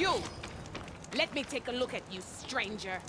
You! Let me take a look at you, stranger.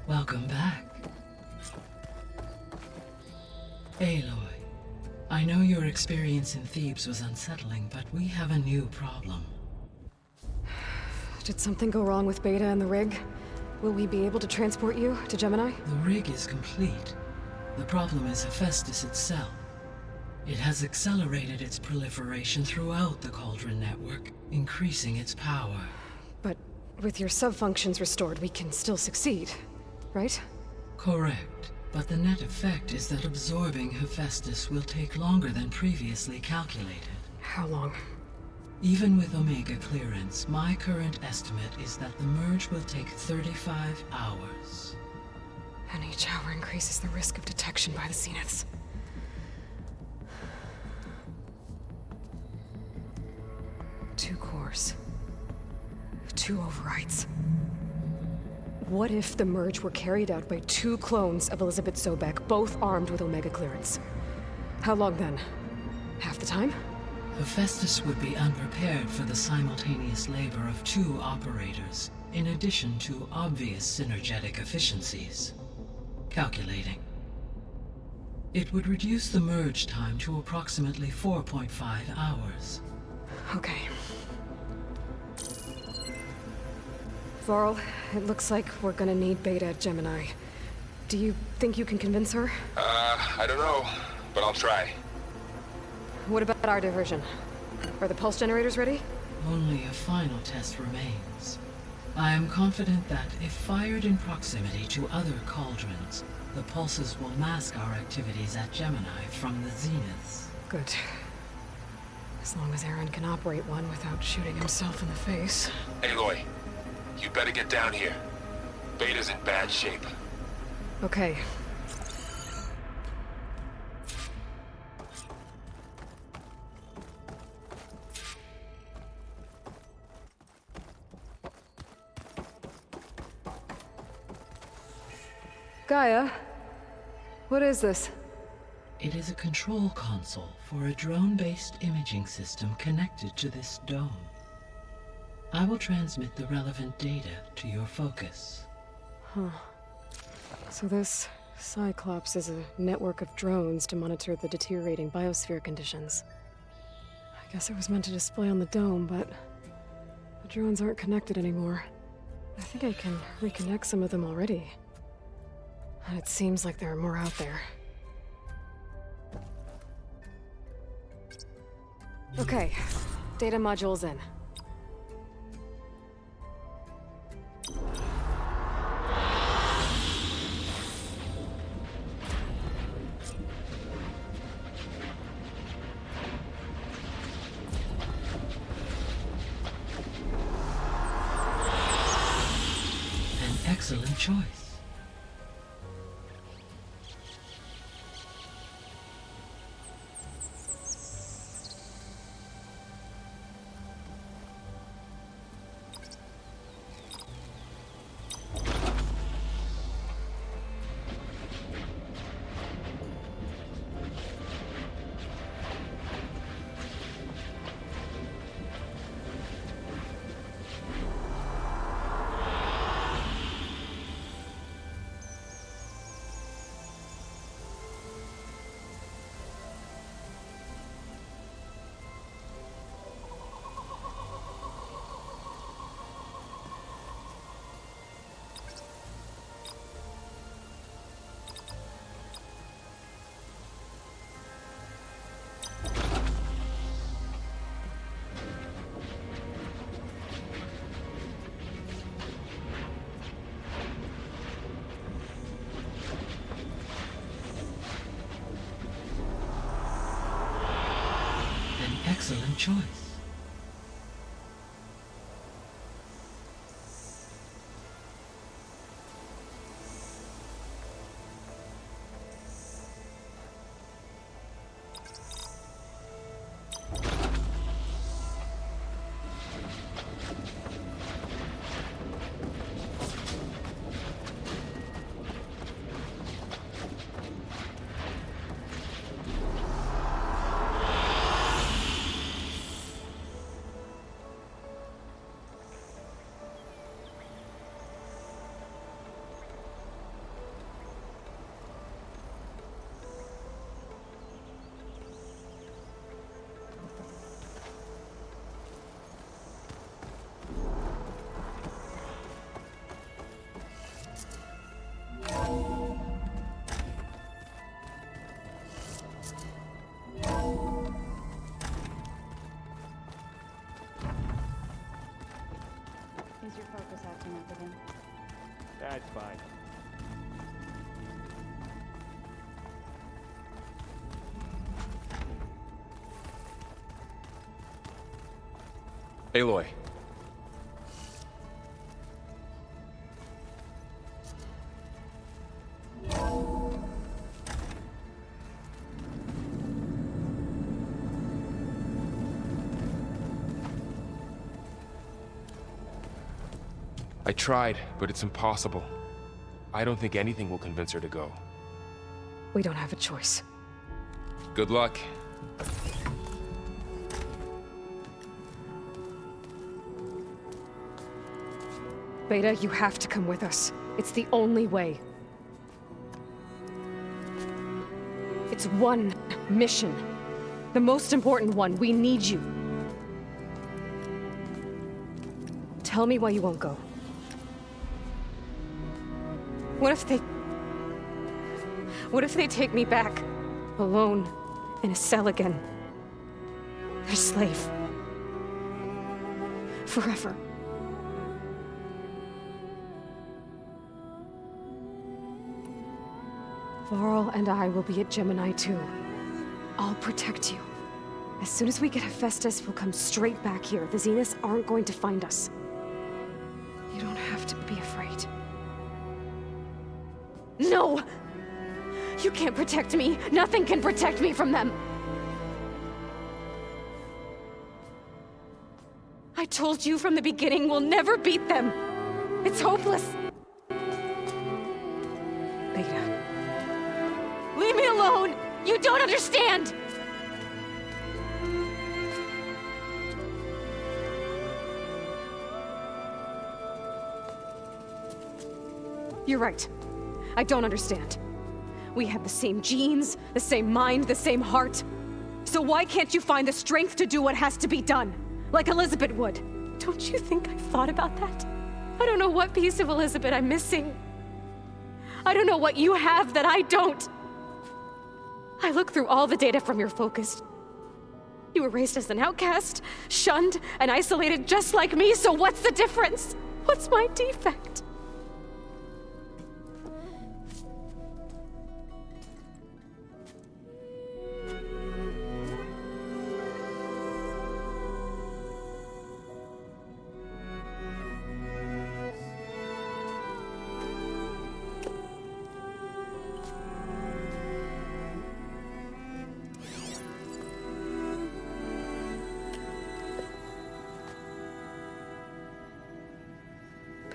Welcome back. Aloy, I know your experience in Thebes was unsettling, but we have a new problem. Did something go wrong with Beta and the rig? Will we be able to transport you to Gemini? The rig is complete. The problem is Hephaestus itself. It has accelerated its proliferation throughout the Cauldron network, increasing its power. But with your sub-functions restored, we can still succeed, right? Correct. But the net effect is that absorbing Hephaestus will take longer than previously calculated. How long? Even with Omega clearance, my current estimate is that the merge will take 35 hours. And each hour increases the risk of detection by the Zeniths. Two cores. Two overrides. What if the merge were carried out by two clones of Elizabeth Sobek, both armed with Omega clearance? How long then? Half the time? Hephaestus would be unprepared for the simultaneous labor of two operators, in addition to obvious synergetic efficiencies. Calculating. It would reduce the merge time to approximately 4.5 hours. Okay. Varl, it looks like we're gonna need Beta at Gemini. Do you think you can convince her? I don't know, but I'll try. What about our diversion? Are the pulse generators ready? Only a final test remains. I am confident that if fired in proximity to other cauldrons, the pulses will mask our activities at Gemini from the Zeniths. Good. As long as Aaron can operate one without shooting himself in the face. Aloy, you better get down here. Beta's in bad shape. Okay. Gaia, what is this? It is a control console for a drone-based imaging system connected to this dome. I will transmit the relevant data to your focus. Huh. So this Cyclops is a network of drones to monitor the deteriorating biosphere conditions. I guess it was meant to display on the dome, but the drones aren't connected anymore. I think I can reconnect some of them already. And it seems like there are more out there. Okay, data module's in. An excellent choice. excellent choice. Is your focus acting up again? That's fine. Aloy. I tried, but it's impossible. I don't think anything will convince her to go. We don't have a choice. Good luck. Beta, you have to come with us. It's the only way. It's one mission. The most important one. We need you. Tell me why you won't go. What if they take me back, alone, in a cell again? A slave. Forever. Varl and I will be at Gemini too. I'll protect you. As soon as we get Hephaestus, we'll come straight back here. The Zeniths aren't going to find us. You don't have to be afraid. No! You can't protect me. Nothing can protect me from them. I told you from the beginning, we'll never beat them. It's hopeless. Beta. Leave me alone! You don't understand! You're right. I don't understand. We have the same genes, the same mind, the same heart. So why can't you find the strength to do what has to be done? Like Elizabeth would. Don't you think I've thought about that? I don't know what piece of Elizabeth I'm missing. I don't know what you have that I don't. I look through all the data from your focus. You were raised as an outcast, shunned, and isolated just like me, so what's the difference? What's my defect?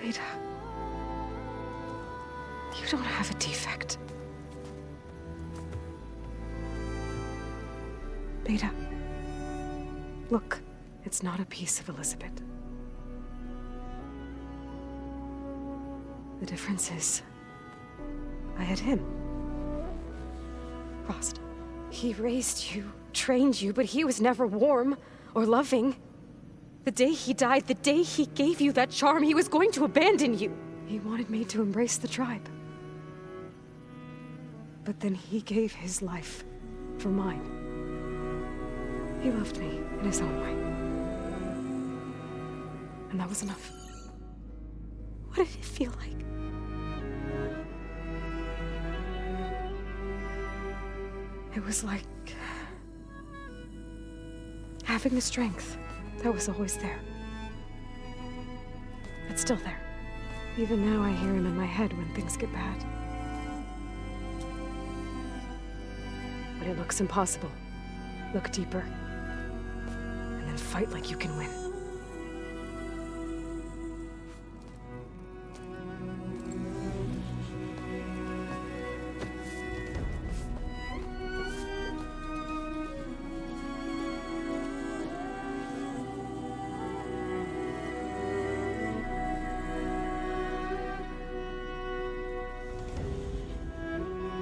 Beta, you don't have a defect. Beta, look, it's not a piece of Elizabeth. The difference is, I had him. Frost. He raised you, trained you, but he was never warm or loving. The day he died, the day he gave you that charm, he was going to abandon you. He wanted me to embrace the tribe. But then he gave his life for mine. He loved me in his own way. And that was enough. What did it feel like? It was like Having the strength, that was always there. It's still there. Even now I hear him in my head when things get bad. When it looks impossible, look deeper. And then fight like you can win.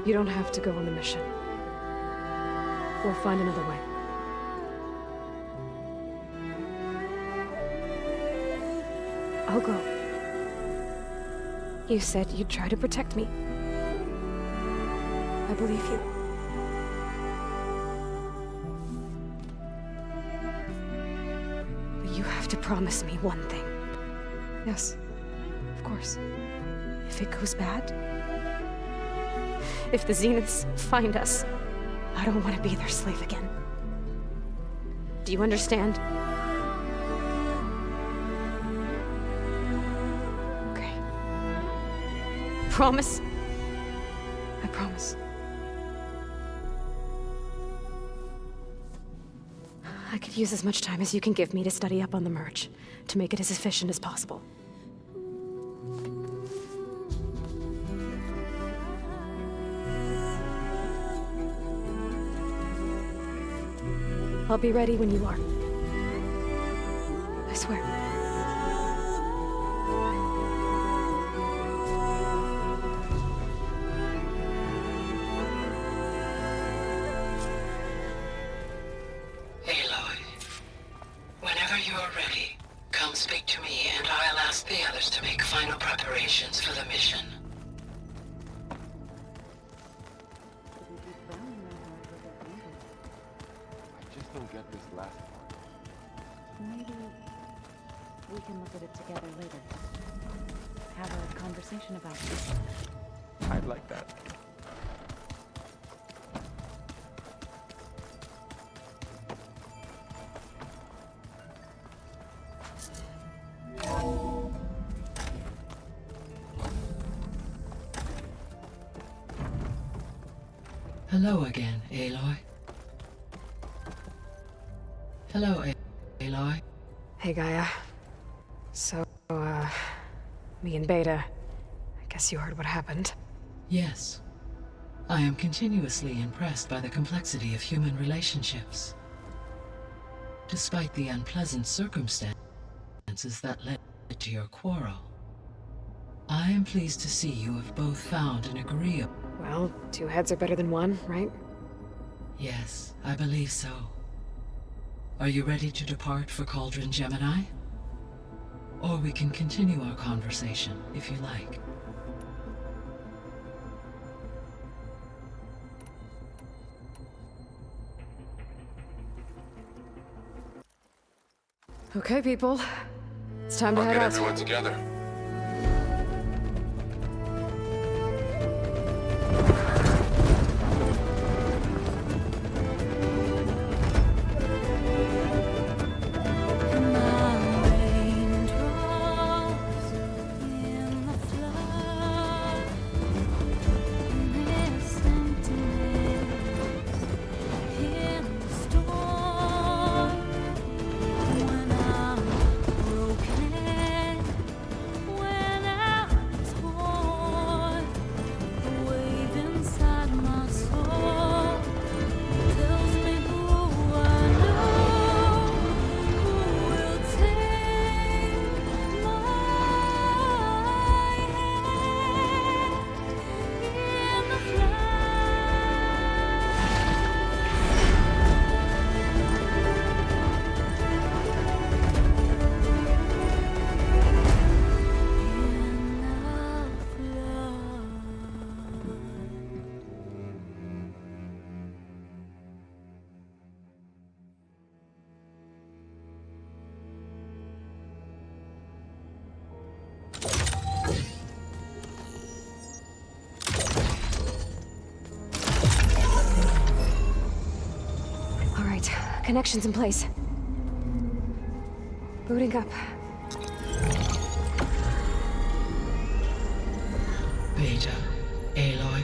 You don't have to go on the mission. We'll find another way. I'll go. You said you'd try to protect me. I believe you. But you have to promise me one thing. Yes, of course. If it goes bad, if the Zeniths find us, I don't want to be their slave again. Do you understand? Okay. Promise? I promise. I could use as much time as you can give me to study up on the merge, to make it as efficient as possible. I'll be ready when you are. I swear. Aloy, whenever you're ready, come speak to me and I'll ask the others to make final preparations for the mission. I just don't get this last part. Maybe we can look at it together later. Have a conversation about this. I'd like that. Hello again, Aloy. Hello, Aloy. Hey, Gaia. So, me and Beta, I guess you heard what happened. Yes. I am continuously impressed by the complexity of human relationships. Despite the unpleasant circumstances that led to your quarrel, I am pleased to see you have both found an agreeable... Well, two heads are better than one, right? Yes, I believe so. Are you ready to depart for Cauldron Gemini? Or we can continue our conversation, if you like. Okay, people. It's time to I'll head get out. everyone together. All right, connections in place. Booting up. Beta, Aloy.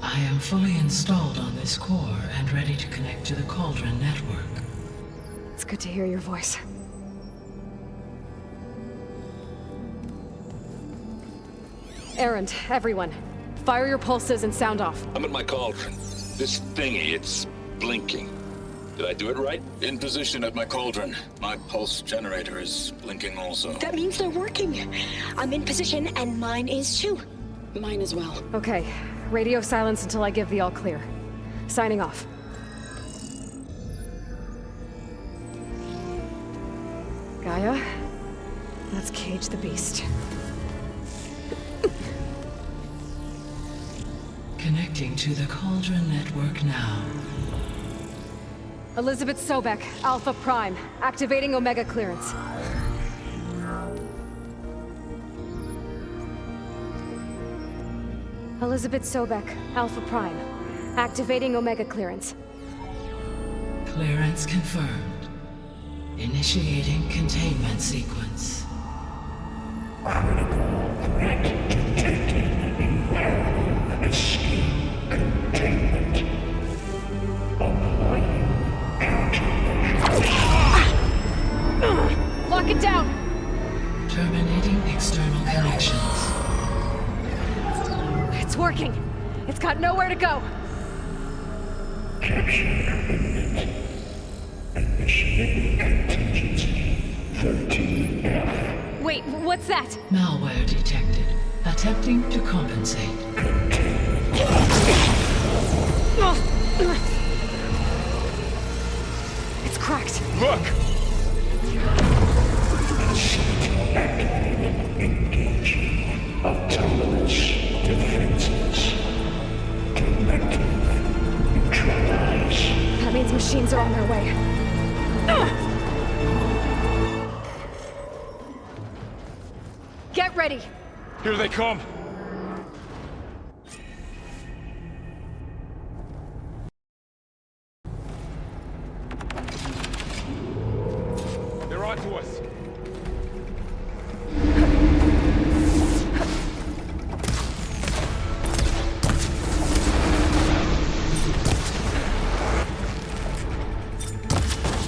I am fully installed on this core and ready to connect to the Cauldron network. It's good to hear your voice. Errand, everyone. Fire your pulses and sound off. I'm at my cauldron. This thingy, it's blinking. Did I do it right? In position at my cauldron. My pulse generator is blinking also. That means they're working. I'm in position, and mine is too. Mine as well. Okay. Radio silence until I give the all clear. Signing off. Gaia, let's cage the beast. Connecting to the Cauldron network now. Elizabeth Sobek, Alpha Prime, activating Omega clearance. Elizabeth Sobek, Alpha Prime, activating Omega clearance. Clearance confirmed. Initiating containment sequence. Lock it down! Terminating external connections. It's working. It's got nowhere to go. Wait, what's that? Malware detected. Attempting to compensate. It's cracked. Look! Autonomous defenses. Collective neutralize. That means machines are on their way. Get ready! Here they come! They're onto us!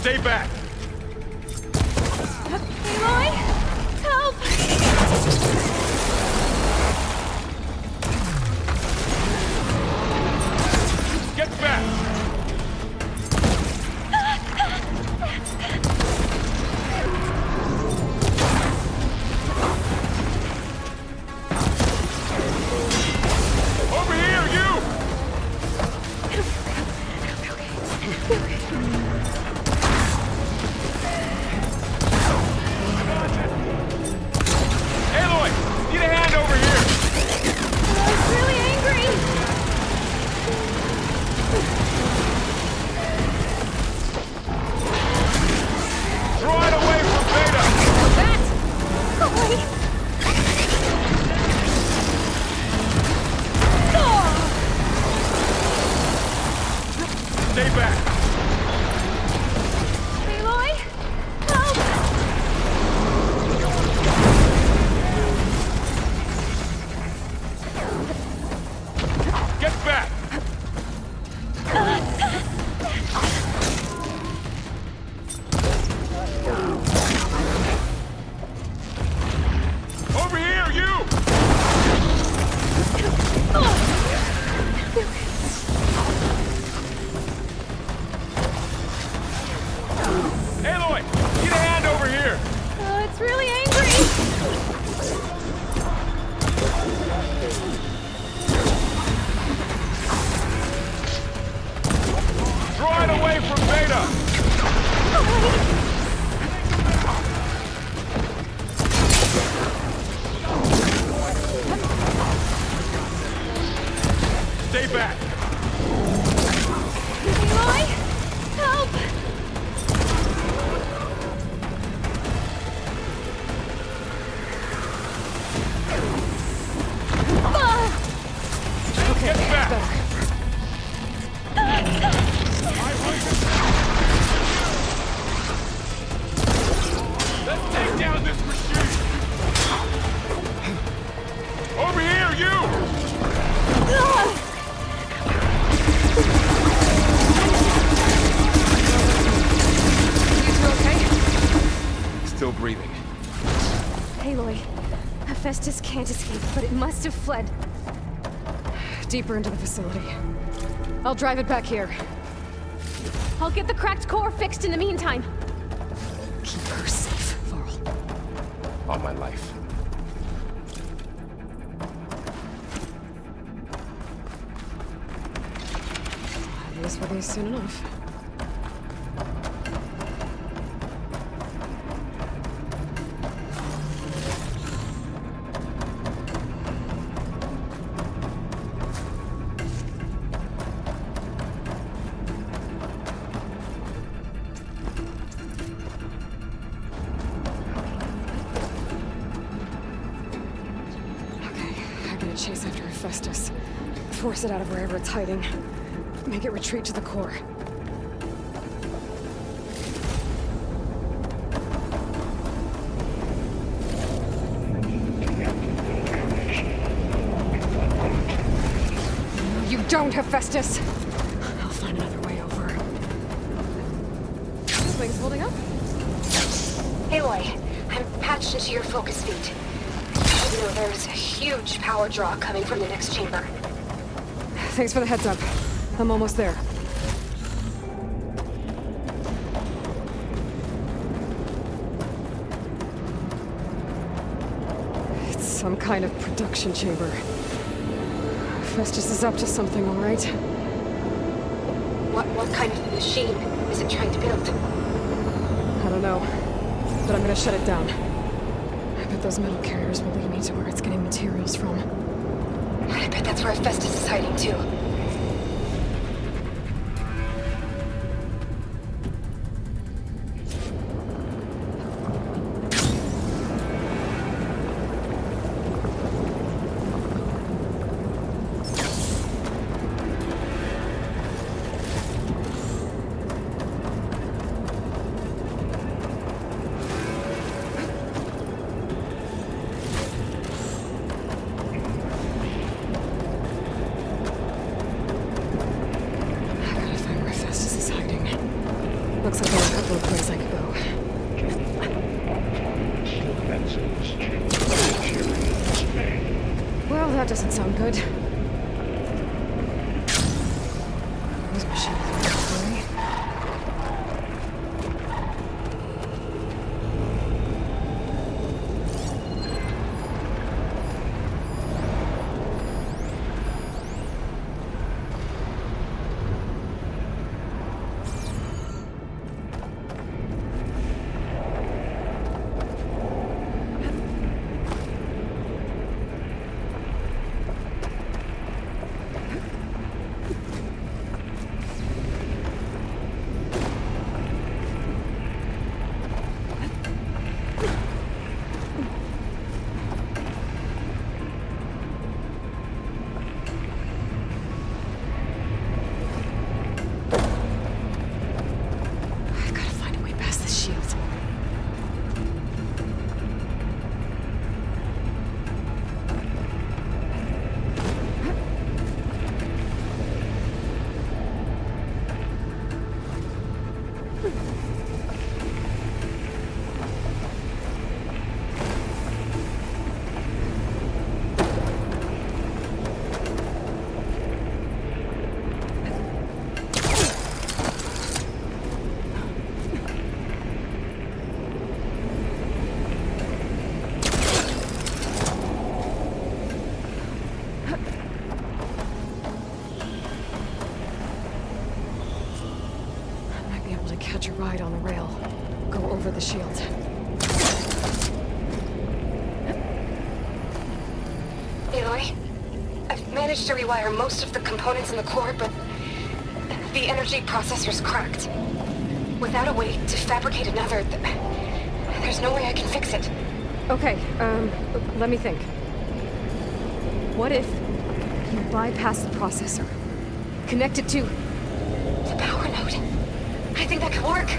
Stay back! Aloy! Help! Get back! Over here, you! Aloy! Need a hand over here! I'm really angry! Draw it away from Beta! That! Away! Stay back! Aloy! Help! Get back! Over here, you! Aloy! Need a hand over here! It's really angry! Draw it away from Beta! Stay back! Aloy! Help! Get back! Let's take down this machine! Over here, you! You two okay? Still breathing. Aloy, Hephaestus can't escape, but it must have fled. Deeper into the facility. I'll drive it back here. I'll get the cracked core fixed in the meantime. Keep her safe, Varl. On my life. This will be soon enough. Chase after Hephaestus. Force it out of wherever it's hiding. Make it retreat to the core. You don't, Hephaestus! I'll find another way over. This thing's holding up? Aloy, I'm patched into your focus feed. You know, there's a huge power draw coming from the next chamber. Thanks for the heads up. I'm almost there. It's some kind of production chamber. Festus is up to something, all right? What kind of machine is it trying to build? I don't know, but I'm gonna shut it down. I bet those metal carriers will lead me to where it's getting materials from. I bet that's where Festus is hiding too. Looks like there are a couple of places I could go. Well, that doesn't sound good. Those machines are scary. Catch a ride on the rail. Go over the shield. Aloy, I've managed to rewire most of the components in the core, but the energy processor's cracked. Without a way to fabricate another, there's no way I can fix it. Okay, let me think. What if you bypass the processor? Connect it to the power node. I think that could work.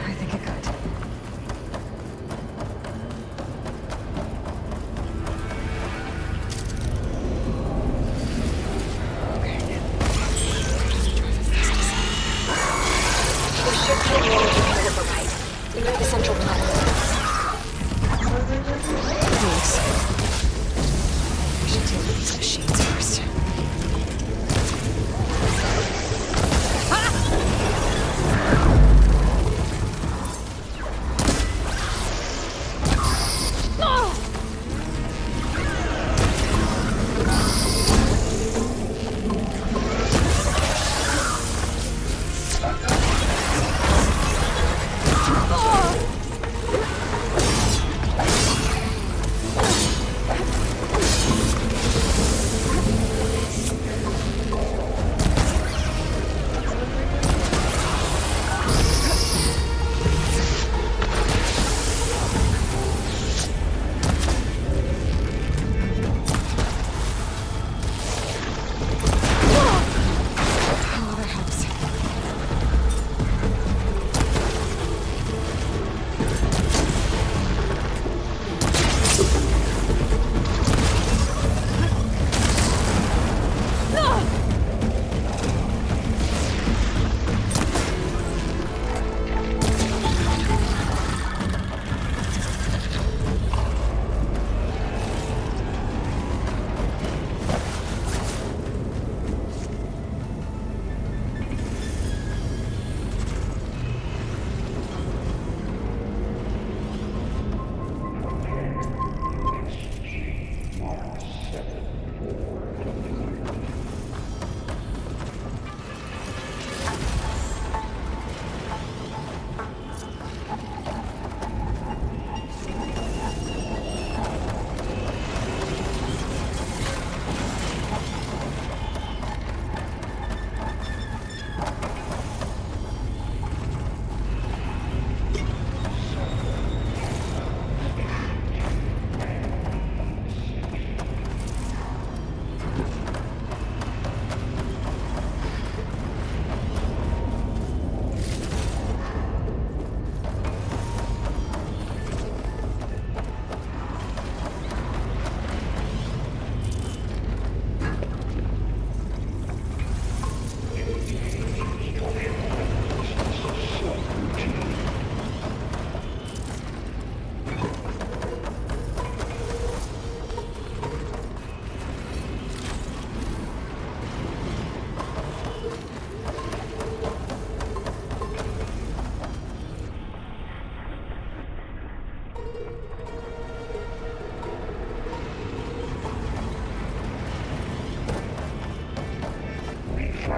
I think it could.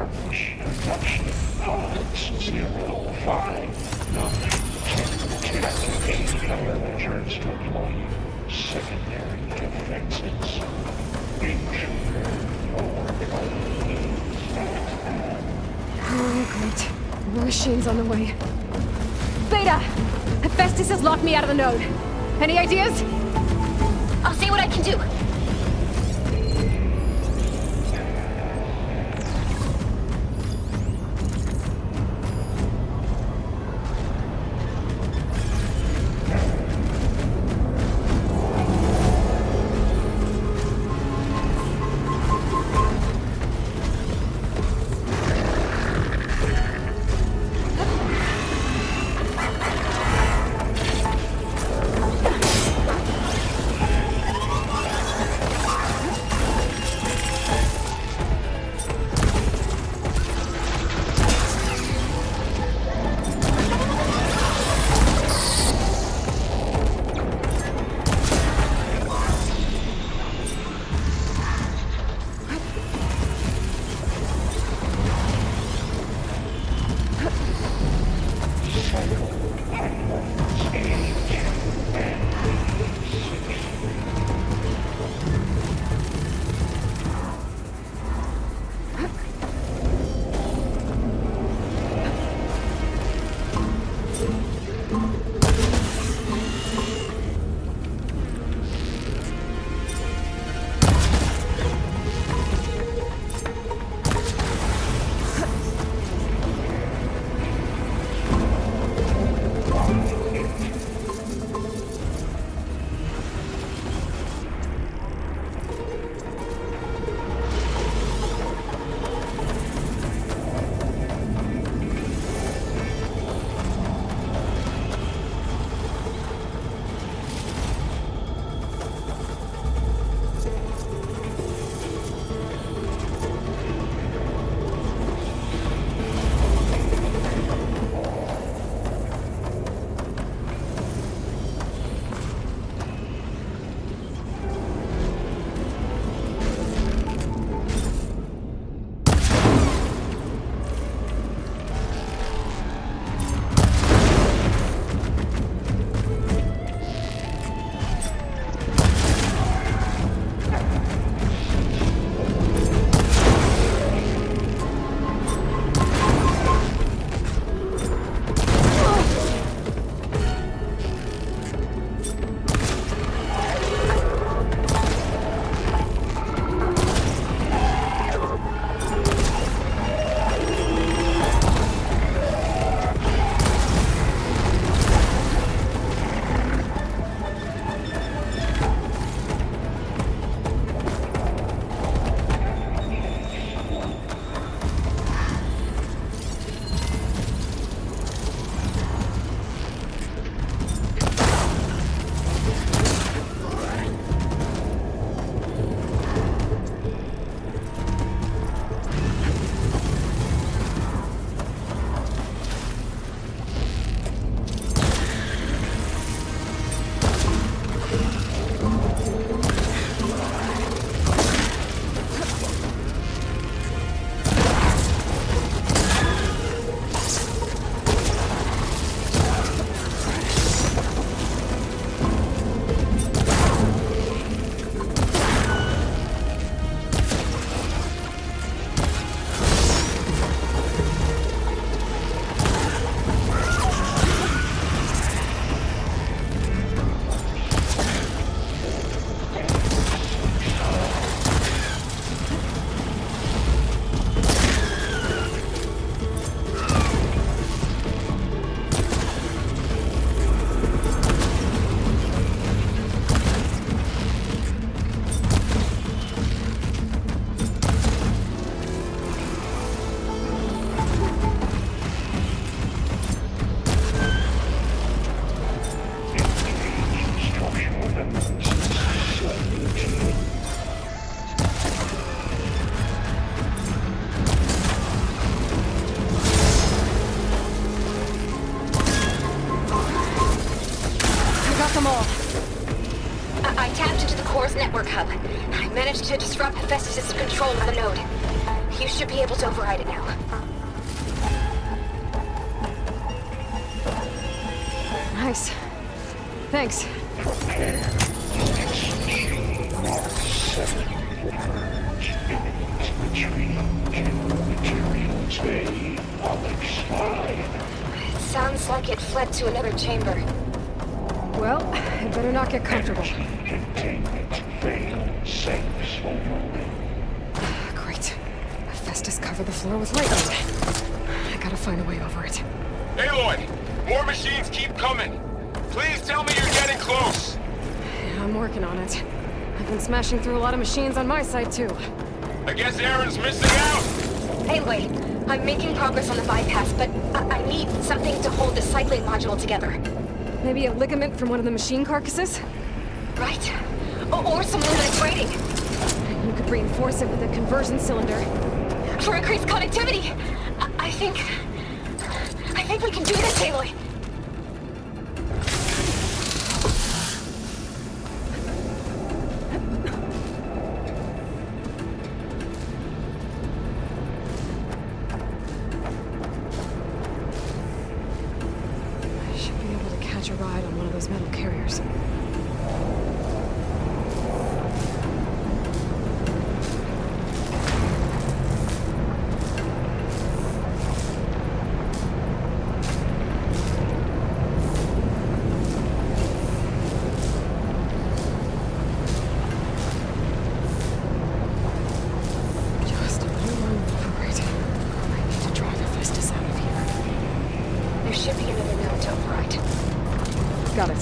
establish production pods 05. Nothing. 10 returns to employee. Secondary defenses. Intruder Oh, great. More machines on the way. Beta! Hephaestus has locked me out of the node. Any ideas? I'll see what I can do. network hub. I managed to disrupt Hephaestus' control of the node. You should be able to override it now. Nice. Thanks. It sounds like it fled to another chamber. Well, I better not get comfortable. Great. Festus covered the floor with lightning. I gotta find a way over it. Aloy! More machines keep coming! Please tell me you're getting close! Yeah, I'm working on it. I've been smashing through a lot of machines on my side, too. I guess Aaron's missing out! Hey, wait. I'm making progress on the bypass, but I need something to hold the cycling module together. Maybe a ligament from one of the machine carcasses? Right. Or some luminous braiding. You could reinforce it with a conversion cylinder. For increased connectivity. I think we can do this, Aloy. I should be able to catch a ride on one of those metal carriers. Just a little long operate. I need to drive Hephaestus out of here. There should be another node to override. Got it.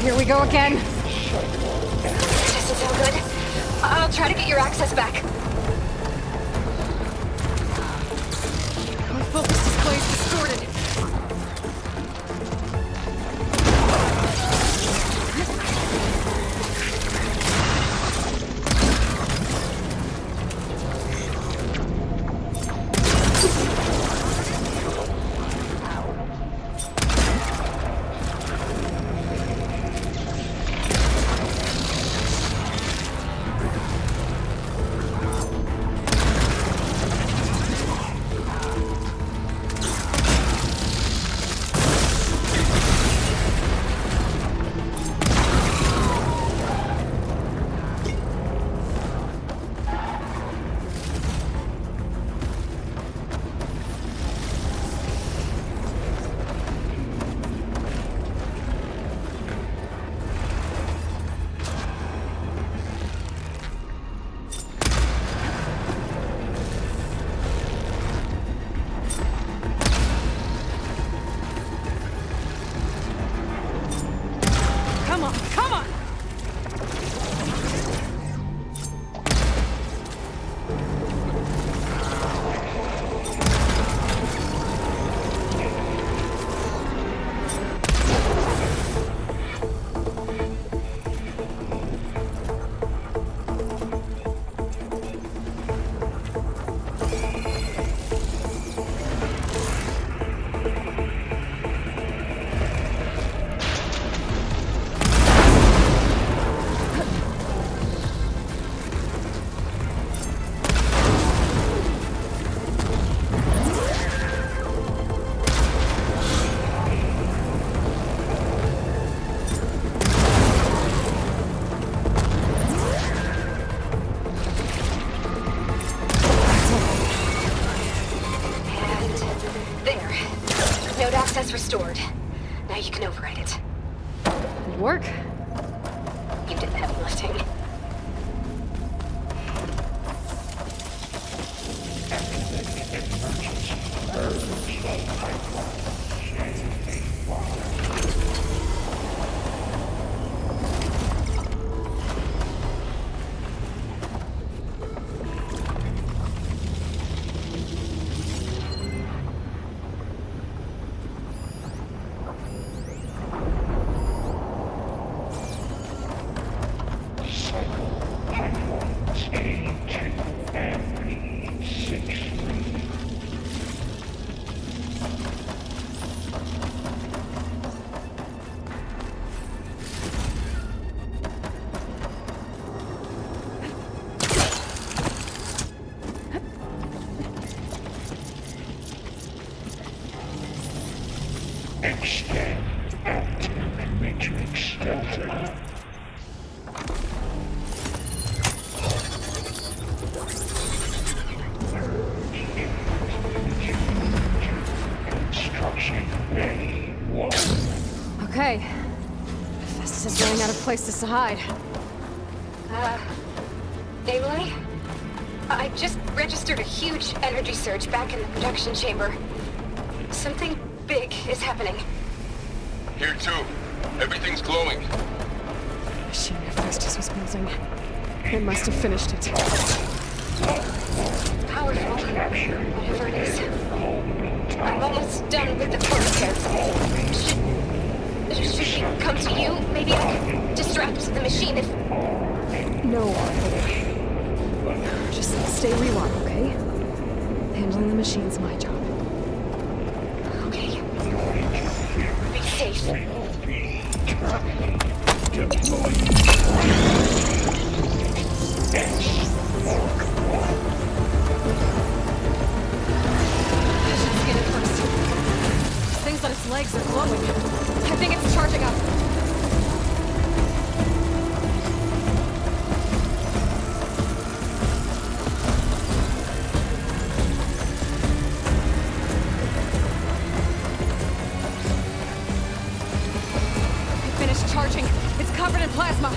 here we go again. Doesn't sound good. I'll try to get your access back. My focus display is distorted. Access restored. Now you can override it. Good work. You did the heavy lifting. Extend active matrix filter. Construction ready. Okay. Festus is running out of places to hide. Aloy? I just registered a huge energy surge back in the production chamber. Something big is happening. Here too. Everything's glowing. The machine Festus was building. It must have finished it. Powerful. Whatever it is. I'm almost done with the core repairs. Should we come to you? Maybe I can distract the machine if... No. Just stay where you are, okay? Handling the machine's my job. Okay. Be safe. Scan it first. Things on its legs are glowing. I think it's charging up. Charging. It's covered in plasma.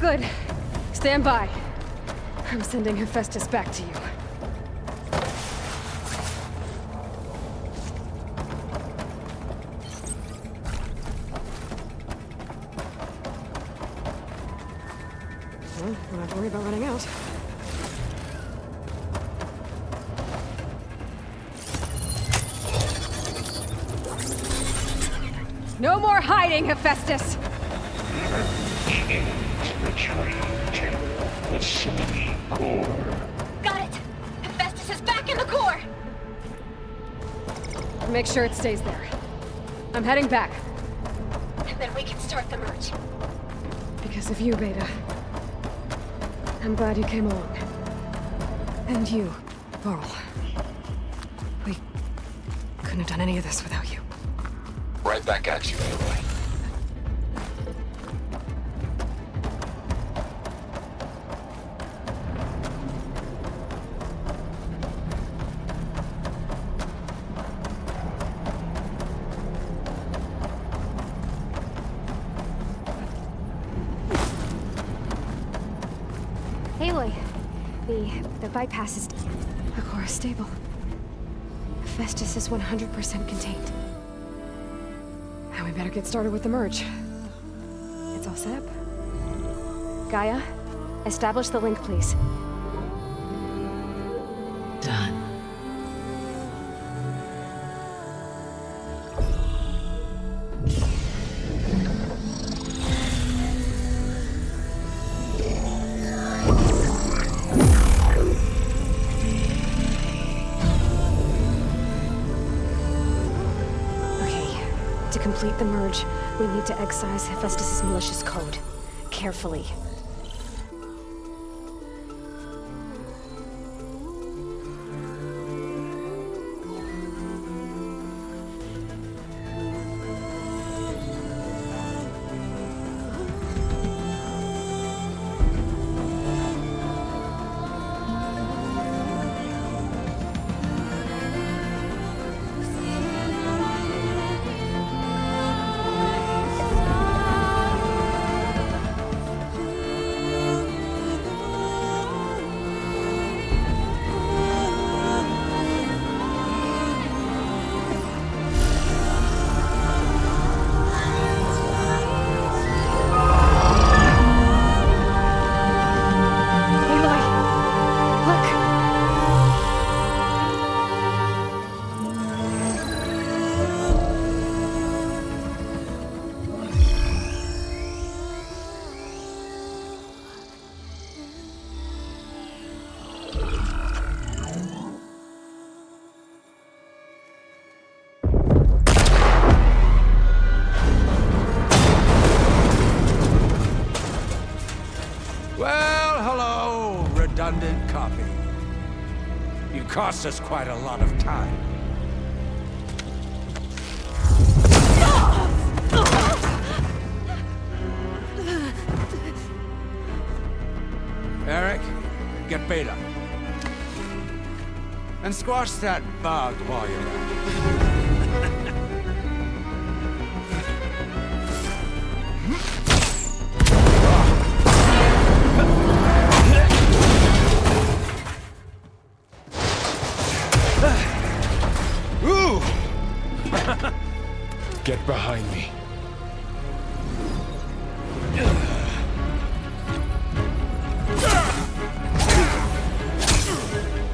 Good. Stand by. I'm sending Hephaestus back to you. Well, don't have to worry about running out. No more hiding, Hephaestus! Retreat to the city core. Got it! Hephaestus is back in the core! Make sure it stays there. I'm heading back. And then we can start the merge. Because of you, Beta. I'm glad you came along. And you, Varl. We couldn't have done any of this without you. Right back at you, Aloy. Aloy, the bypass is... The core is stable. Hephaestus is 100% contained. Now we better get started with the merge. It's all set up. Gaia, establish the link, please. Done. To complete the merge, we need to excise Hephaestus' malicious code. Carefully. Redundant copy. You cost us quite a lot of time. Eric, get Beta. And squash that bug while you're at it. Get behind me.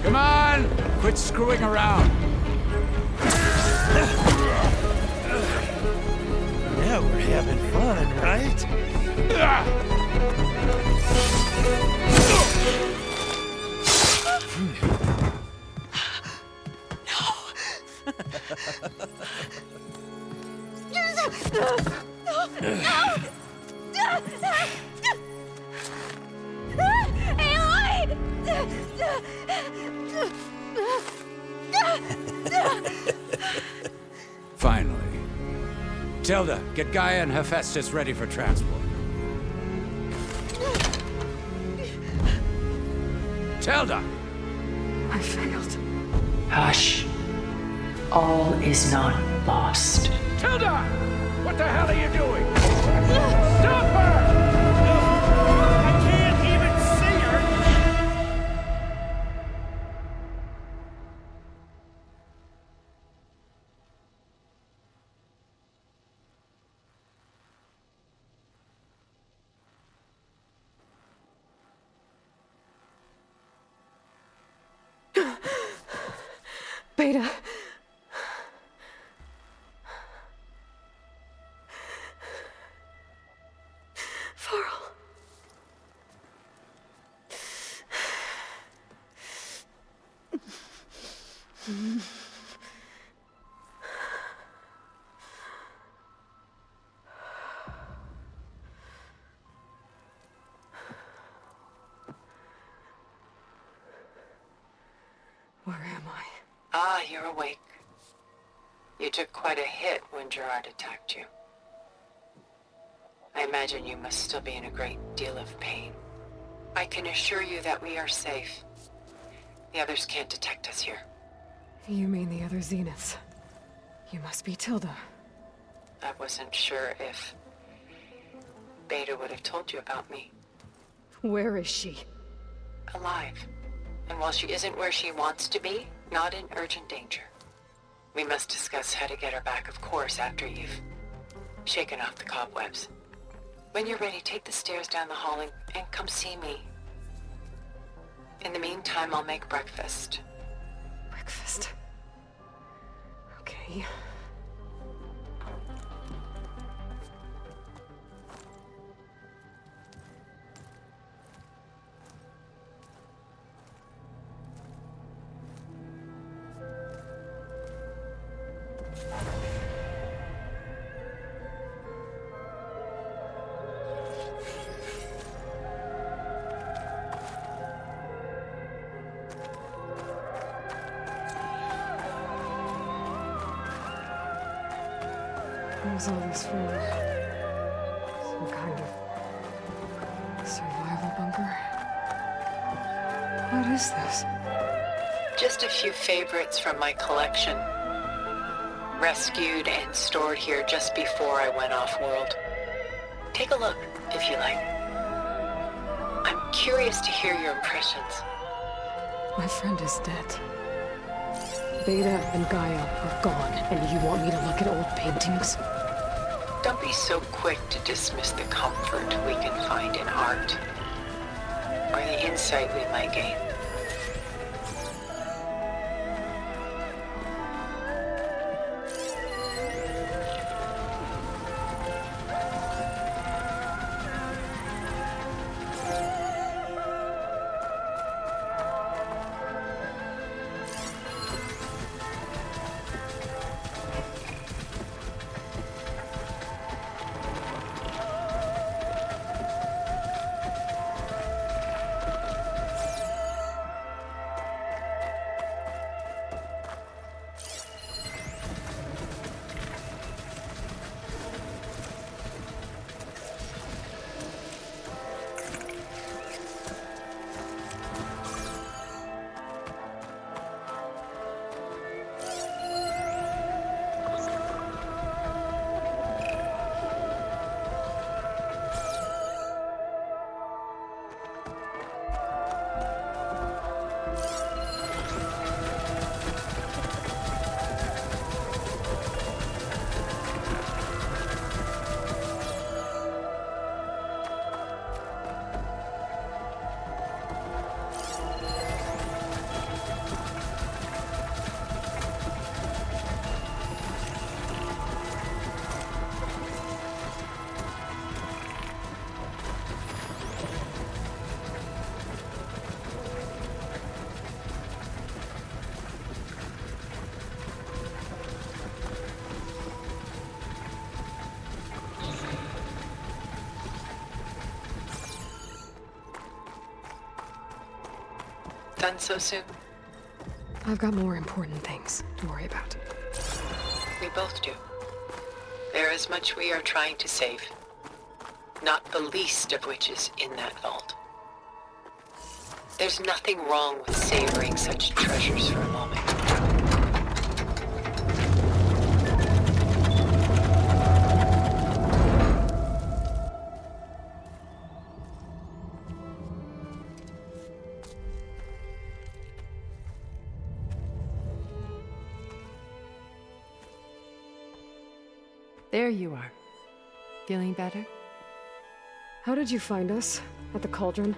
Come on! Quit screwing around. Now we're having fun, right? Finally. Tilda, get Gaia and Hephaestus ready for transport. Tilda! I failed. Hush. All is not lost. Tilda! What the hell are you doing? Stop her! Beta. Farrell. Where am I? Ah, you're awake. You took quite a hit when Gerard attacked you. I imagine you must still be in a great deal of pain. I can assure you that we are safe. The others can't detect us here. You mean the other Zeniths? You must be Tilda. I wasn't sure if Beta would have told you about me. Where is she? Alive. And while she isn't where she wants to be, not in urgent danger. We must discuss how to get her back, of course, after you've shaken off the cobwebs. When you're ready, take the stairs down the hall and come see me. In the meantime, I'll make breakfast. Breakfast. Okay. What was all this for? Some kind of survival bunker? What is this? Just a few favorites from my collection. Rescued and stored here just before I went off-world. Take a look, if you like. I'm curious to hear your impressions. My friend is dead. Beta and Gaia are gone, and you want me to look at old paintings? Don't be so quick to dismiss the comfort we can find in art, or the insight we might gain. Done so soon? I've got more important things to worry about. We both do. There is much we are trying to save, not the least of which is in that vault. There's nothing wrong with savoring such treasures for a moment. There you are. Feeling better? How did you find us? At the cauldron?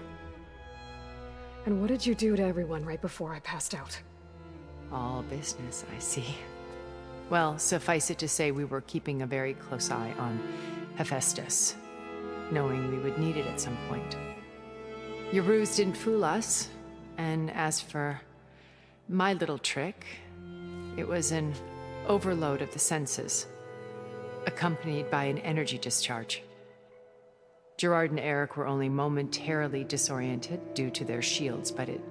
And what did you do to everyone right before I passed out? All business, I see. Well, suffice it to say we were keeping a very close eye on Hephaestus, knowing we would need it at some point. Your ruse didn't fool us, and as for my little trick, it was an overload of the senses, accompanied by an energy discharge. Gerard and Eric were only momentarily disoriented due to their shields, but it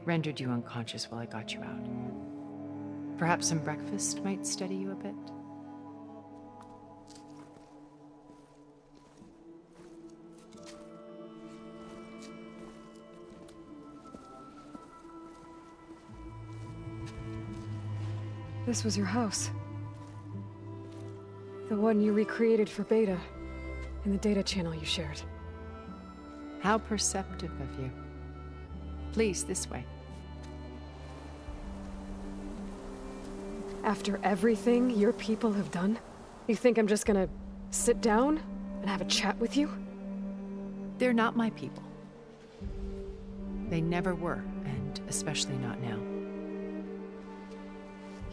rendered you unconscious while I got you out. Perhaps some breakfast might steady you a bit? This was your house. The one you recreated for Beta, in the data channel you shared. How perceptive of you. Please, this way. After everything your people have done, you think I'm just gonna sit down and have a chat with you? They're not my people. They never were, and especially not now.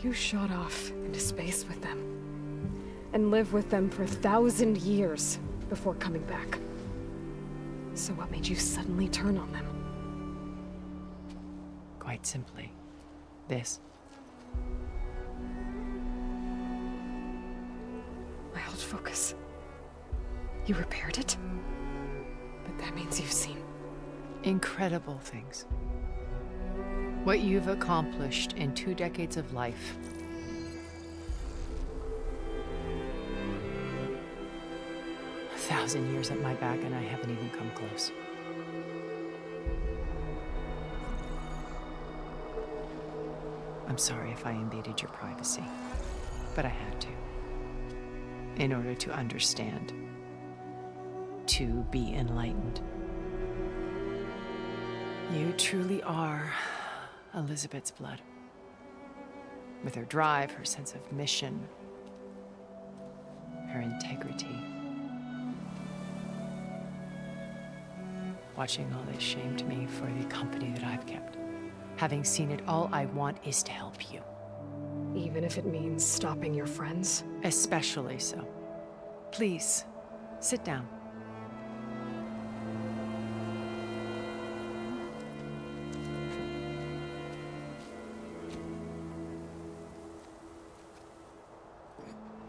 You shot off into space with them, and lived with them for 1,000 years before coming back. So what made you suddenly turn on them? Quite simply, this. My old focus. You repaired it? But that means you've seen incredible things. What you've accomplished in 2 decades of life. A 1,000 years at my back, and I haven't even come close. I'm sorry if I invaded your privacy, but I had to. In order to understand. To be enlightened. You truly are Elizabeth's blood. With her drive, her sense of mission, her integrity. Watching all this shamed me for the company that I've kept. Having seen it, all I want is to help you. Even if it means stopping your friends? Especially so. Please, sit down.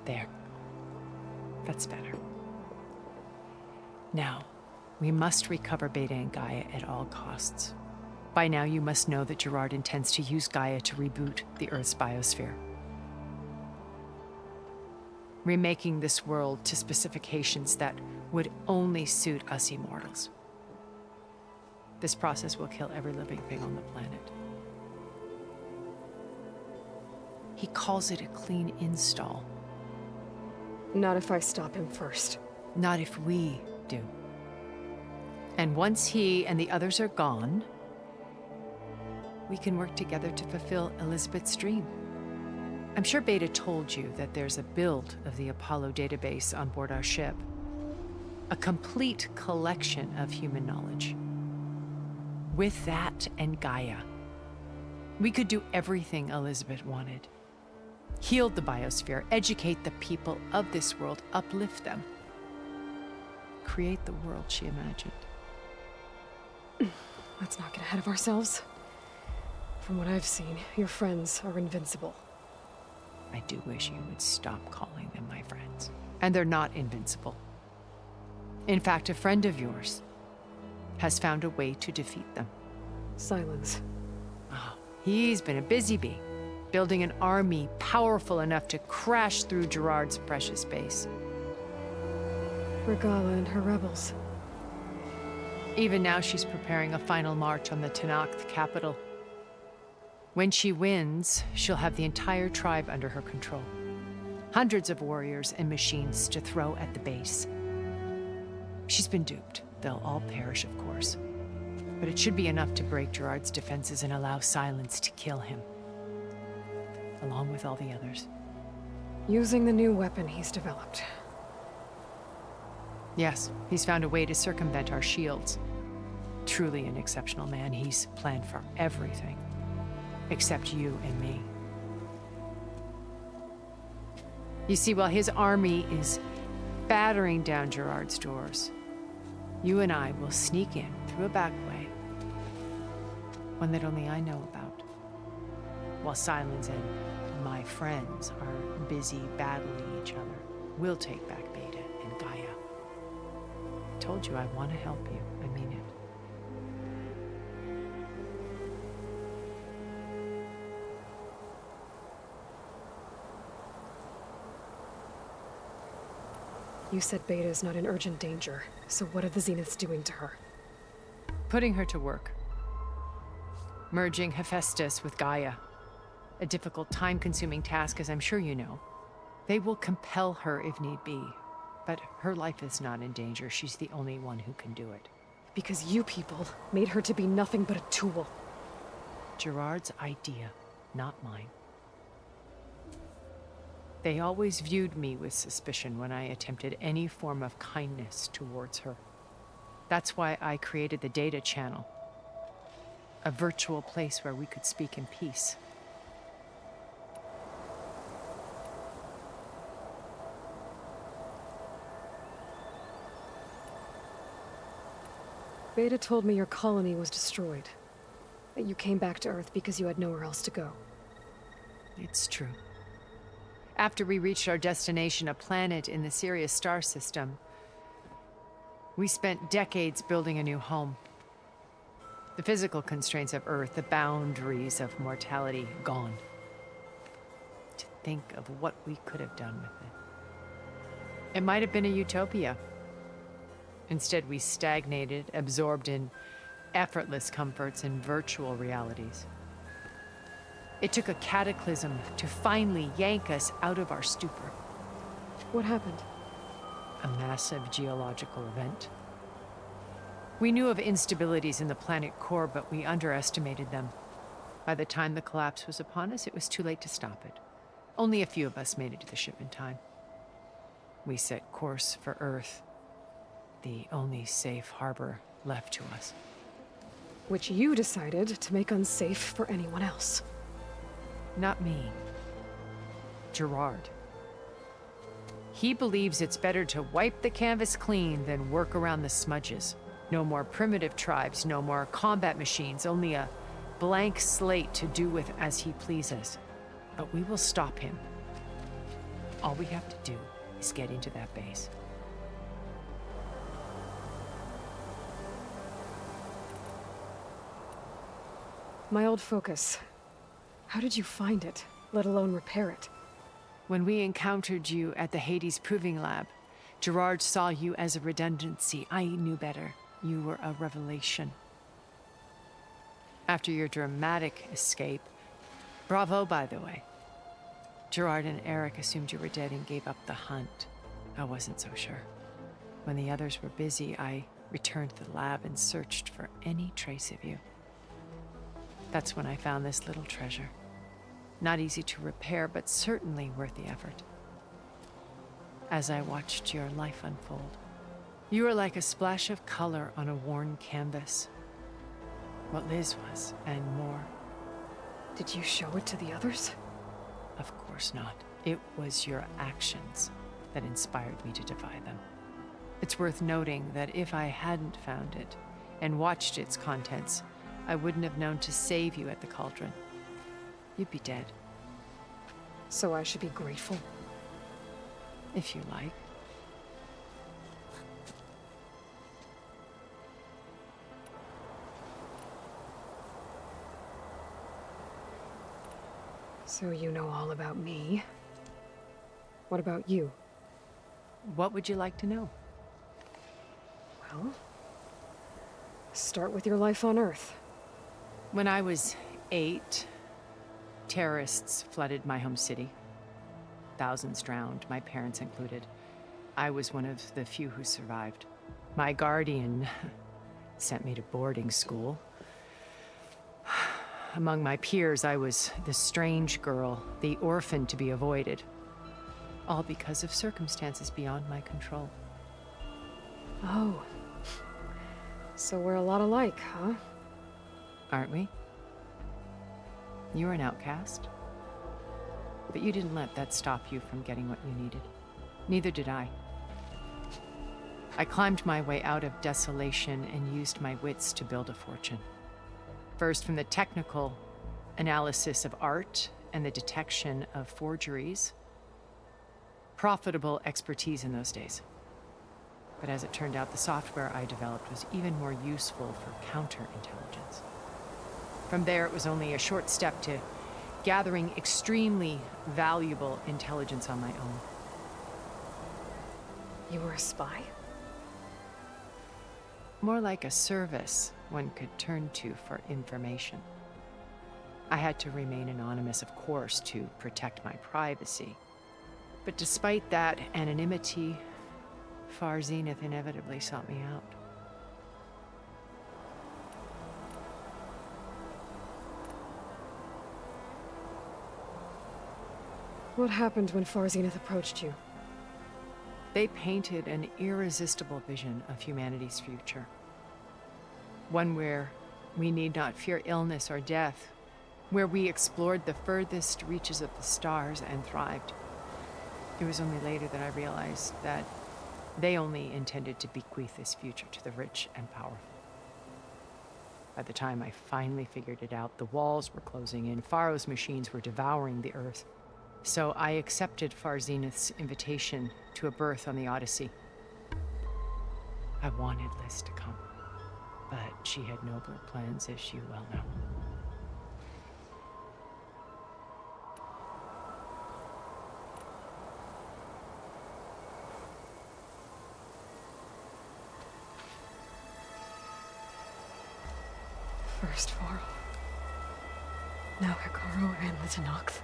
There. That's better. Now, we must recover Beta and Gaia at all costs. By now, you must know that Gerard intends to use Gaia to reboot the Earth's biosphere. Remaking this world to specifications that would only suit us immortals. This process will kill every living thing on the planet. He calls it a clean install. Not if I stop him first. Not if we do. And once he and the others are gone, we can work together to fulfill Elizabeth's dream. I'm sure Beta told you that there's a build of the Apollo database on board our ship. A complete collection of human knowledge. With that and Gaia, we could do everything Elizabeth wanted. Heal the biosphere, educate the people of this world, uplift them. Create the world she imagined. Let's not get ahead of ourselves. From what I've seen, your friends are invincible. I do wish you would stop calling them my friends. And they're not invincible. In fact, a friend of yours has found a way to defeat them. Silence. Oh, he's been a busy bee, building an army powerful enough to crash through Gerard's precious base. Regala and her rebels. Even now, she's preparing a final march on the Tanakh capital. When she wins, she'll have the entire tribe under her control. Hundreds of warriors and machines to throw at the base. She's been duped. They'll all perish, of course. But it should be enough to break Gerard's defenses and allow Silence to kill him. Along with all the others. Using the new weapon he's developed. Yes, he's found a way to circumvent our shields. Truly an exceptional man. He's planned for everything. except you and me. You see, while his army is battering down Gerard's doors, you and I will sneak in through a back way, one that only I know about, while Silence and my friends are busy battling each other. We'll take back Beta and Gaia. I told you I want to help you. I mean it. You said Beta is not in urgent danger, so what are the Zeniths doing to her? Putting her to work. Merging Hephaestus with Gaia. A difficult, time-consuming task, as I'm sure you know. They will compel her if need be. But her life is not in danger. She's the only one who can do it. Because you people made her to be nothing but a tool. Gerard's idea, not mine. They always viewed me with suspicion when I attempted any form of kindness towards her. That's why I created the data channel. A virtual place where we could speak in peace. Beta told me your colony was destroyed. That you came back to Earth because you had nowhere else to go. It's true. After we reached our destination, a planet in the Sirius star system, we spent decades building a new home. The physical constraints of Earth, the boundaries of mortality, gone. To think of what we could have done with it. It might have been a utopia. Instead, we stagnated, absorbed in effortless comforts and virtual realities. It took a cataclysm to finally yank us out of our stupor. What happened? A massive geological event. We knew of instabilities in the planet core, but we underestimated them. By the time the collapse was upon us, it was too late to stop it. Only a few of us made it to the ship in time. We set course for Earth, the only safe harbor left to us. Which you decided to make unsafe for anyone else. Not me. Gerard. He believes it's better to wipe the canvas clean than work around the smudges. No more primitive tribes, no more combat machines, only a blank slate to do with as he pleases. But we will stop him. All we have to do is get into that base. My old focus. How did you find it, let alone repair it? When we encountered you at the Hades Proving Lab, Gerard saw you as a redundancy. I knew better. You were a revelation. After your dramatic escape, bravo, by the way. Gerard and Eric assumed you were dead and gave up the hunt. I wasn't so sure. When the others were busy, I returned to the lab and searched for any trace of you. That's when I found this little treasure. Not easy to repair, but certainly worth the effort. As I watched your life unfold, you were like a splash of color on a worn canvas. What Liz was, and more. Did you show it to the others? Of course not. It was your actions that inspired me to defy them. It's worth noting that if I hadn't found it and watched its contents, I wouldn't have known to save you at the cauldron. You'd be dead. So I should be grateful? If you like. So you know all about me. What about you? What would you like to know? Well, start with your life on Earth. When I was 8, terrorists flooded my home city. Thousands drowned, my parents included. I was one of the few who survived. My guardian sent me to boarding school. Among my peers, I was the strange girl, the orphan to be avoided. All because of circumstances beyond my control. Oh. So we're a lot alike, huh? Aren't we? You were an outcast. But you didn't let that stop you from getting what you needed. Neither did I. I climbed my way out of desolation and used my wits to build a fortune. First, from the technical analysis of art and the detection of forgeries. Profitable expertise in those days. But as it turned out, the software I developed was even more useful for counterintelligence. From there, it was only a short step to gathering extremely valuable intelligence on my own. You were a spy? More like a service one could turn to for information. I had to remain anonymous, of course, to protect my privacy. But despite that anonymity, Far Zenith inevitably sought me out. What happened when Far Zenith approached you? They painted an irresistible vision of humanity's future. One where we need not fear illness or death, where we explored the furthest reaches of the stars and thrived. It was only later that I realized that they only intended to bequeath this future to the rich and powerful. By the time I finally figured it out, the walls were closing in, Pharaoh's machines were devouring the earth. So I accepted Far Zenith's invitation to a berth on the Odyssey. I wanted Liz to come, but she had nobler plans, as you well know. First Pharaoh, now Hikaru and the Tenakth.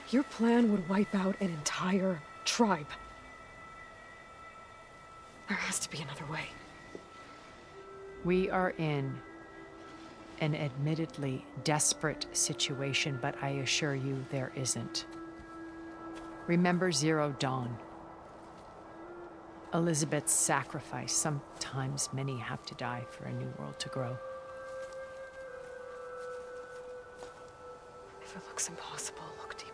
Your plan would wipe out an entire tribe. There has to be another way. We are in an admittedly desperate situation, but I assure you there isn't. Remember Zero Dawn. Elizabeth's sacrifice. Sometimes many have to die for a new world to grow. If it looks impossible, look deeper.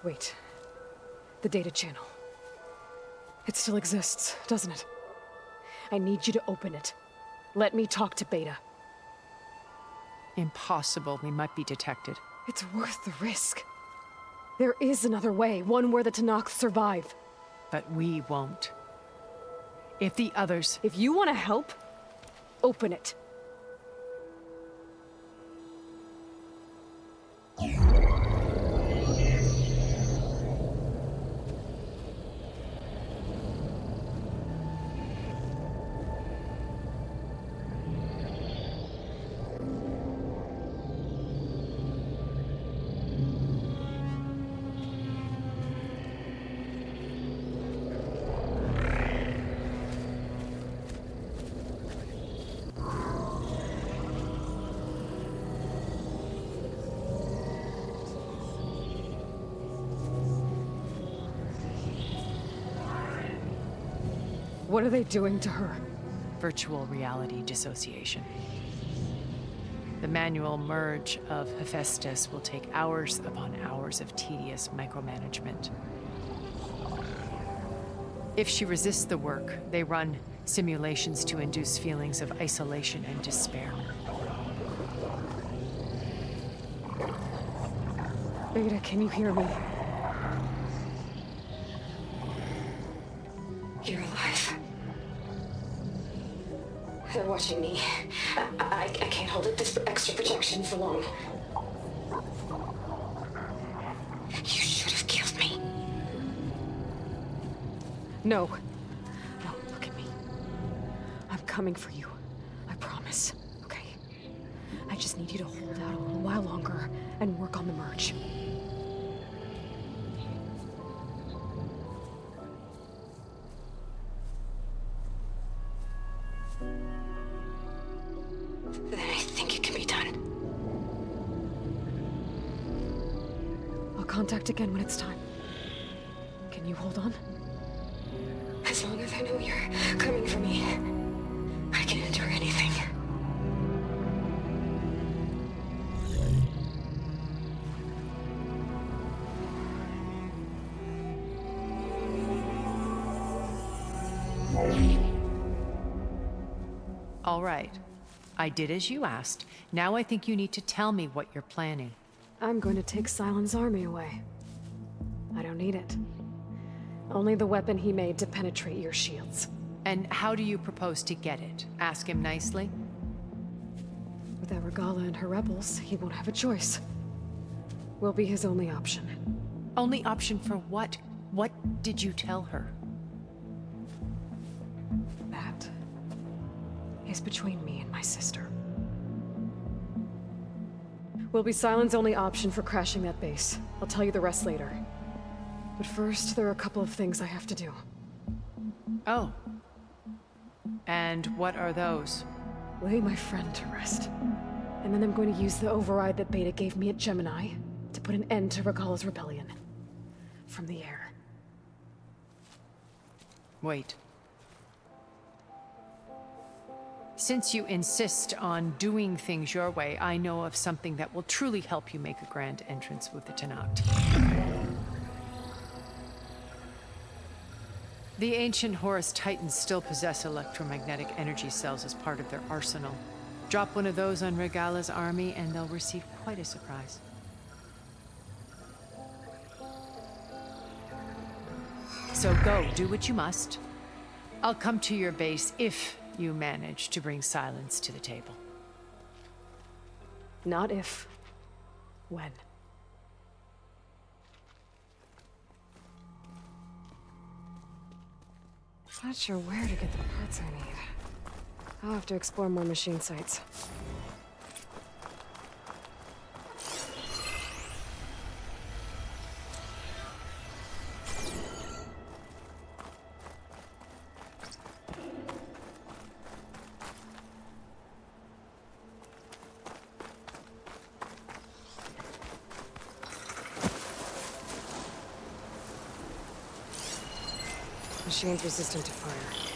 Wait. The data channel. It still exists, doesn't it? I need you to open it. Let me talk to Beta. Impossible. We might be detected. It's worth the risk. There is another way, one where the Tenakth survive. But we won't. If the others... If you want to help, open it. What are they doing to her? Virtual reality dissociation. The manual merge of Hephaestus will take hours upon hours of tedious micromanagement. If she resists the work, they run simulations to induce feelings of isolation and despair. Beta, can you hear me? You're alive. They're watching me. I can't hold it this extra protection for long. You should have killed me. No. No, look at me. I'm coming for you. I promise. Okay? I just need you to hold out a little while longer and work on the merge. Then I think it can be done. I'll contact again when it's time. Can you hold on? As long as I know you're coming for me. All right. I did as you asked. Now I think you need to tell me what you're planning. I'm going to take Cylon's army away. I don't need it. Only the weapon he made to penetrate your shields. And how do you propose to get it? Ask him nicely? Without Regala and her rebels, he won't have a choice. We'll be his only option. Only option for what? What did you tell her? That is between me and my sister. We'll be Cylon's only option for crashing that base. I'll tell you the rest later. But first, there are a couple of things I have to do. Oh. And what are those? Lay my friend to rest. And then I'm going to use the override that Beta gave me at Gemini to put an end to Regala's rebellion. From the air. Wait. Since you insist on doing things your way, I know of something that will truly help you make a grand entrance with the Tenakth. The ancient Horus Titans still possess electromagnetic energy cells as part of their arsenal. Drop one of those on Regala's army and they'll receive quite a surprise. So go, do what you must. I'll come to your base if you manage to bring silence to the table. Not if. When. Not sure where to get the parts I need. I'll have to explore more machine sites. Machine's resistant to fire.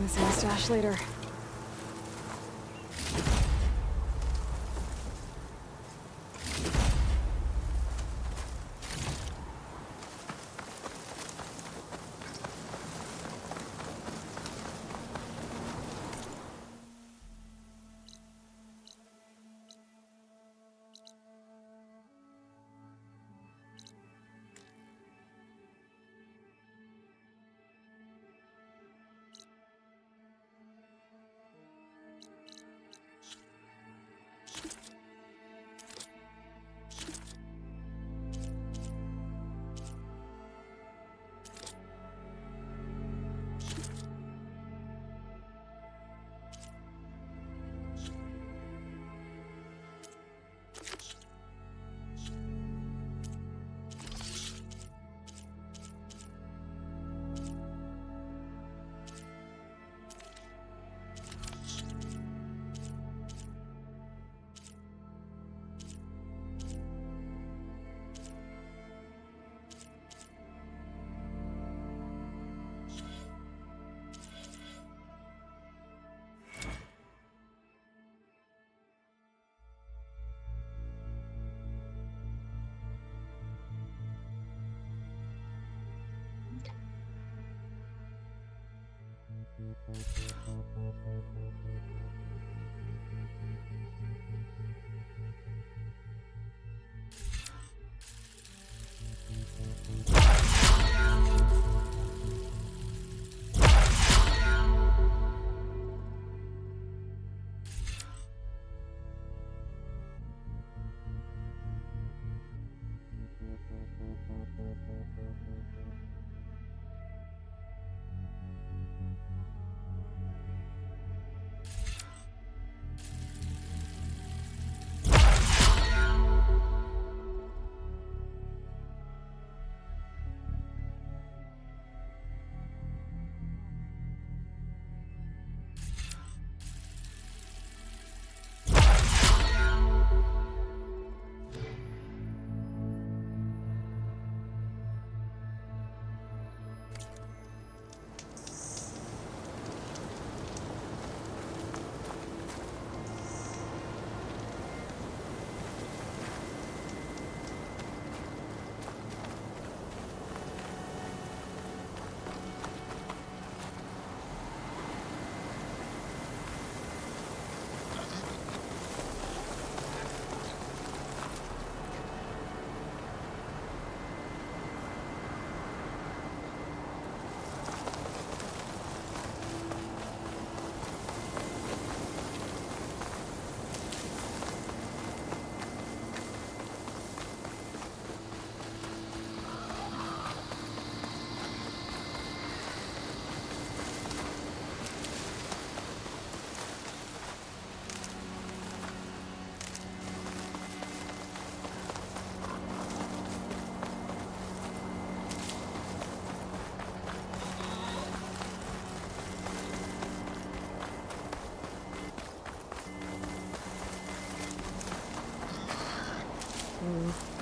this in the stash later.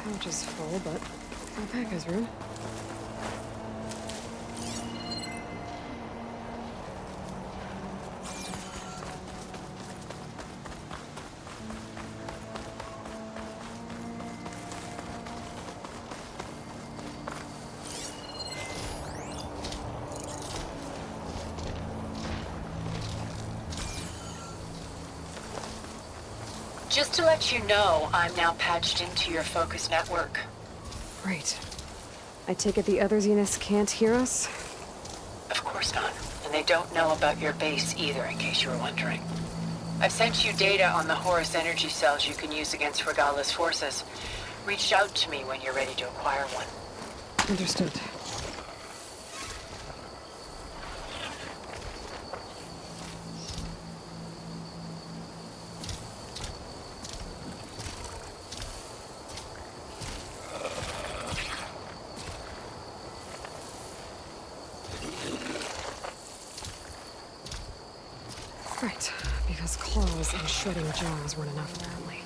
Pouch is full, but my pack has room. Just to let you know, I'm now patched into your focus network. Great. I take it the other Zeniths can't hear us? Of course not. And they don't know about your base either, in case you were wondering. I've sent you data on the Horus energy cells you can use against Regala's forces. Reach out to me when you're ready to acquire one. Understood. Right, because claws and shredding jaws weren't enough, apparently.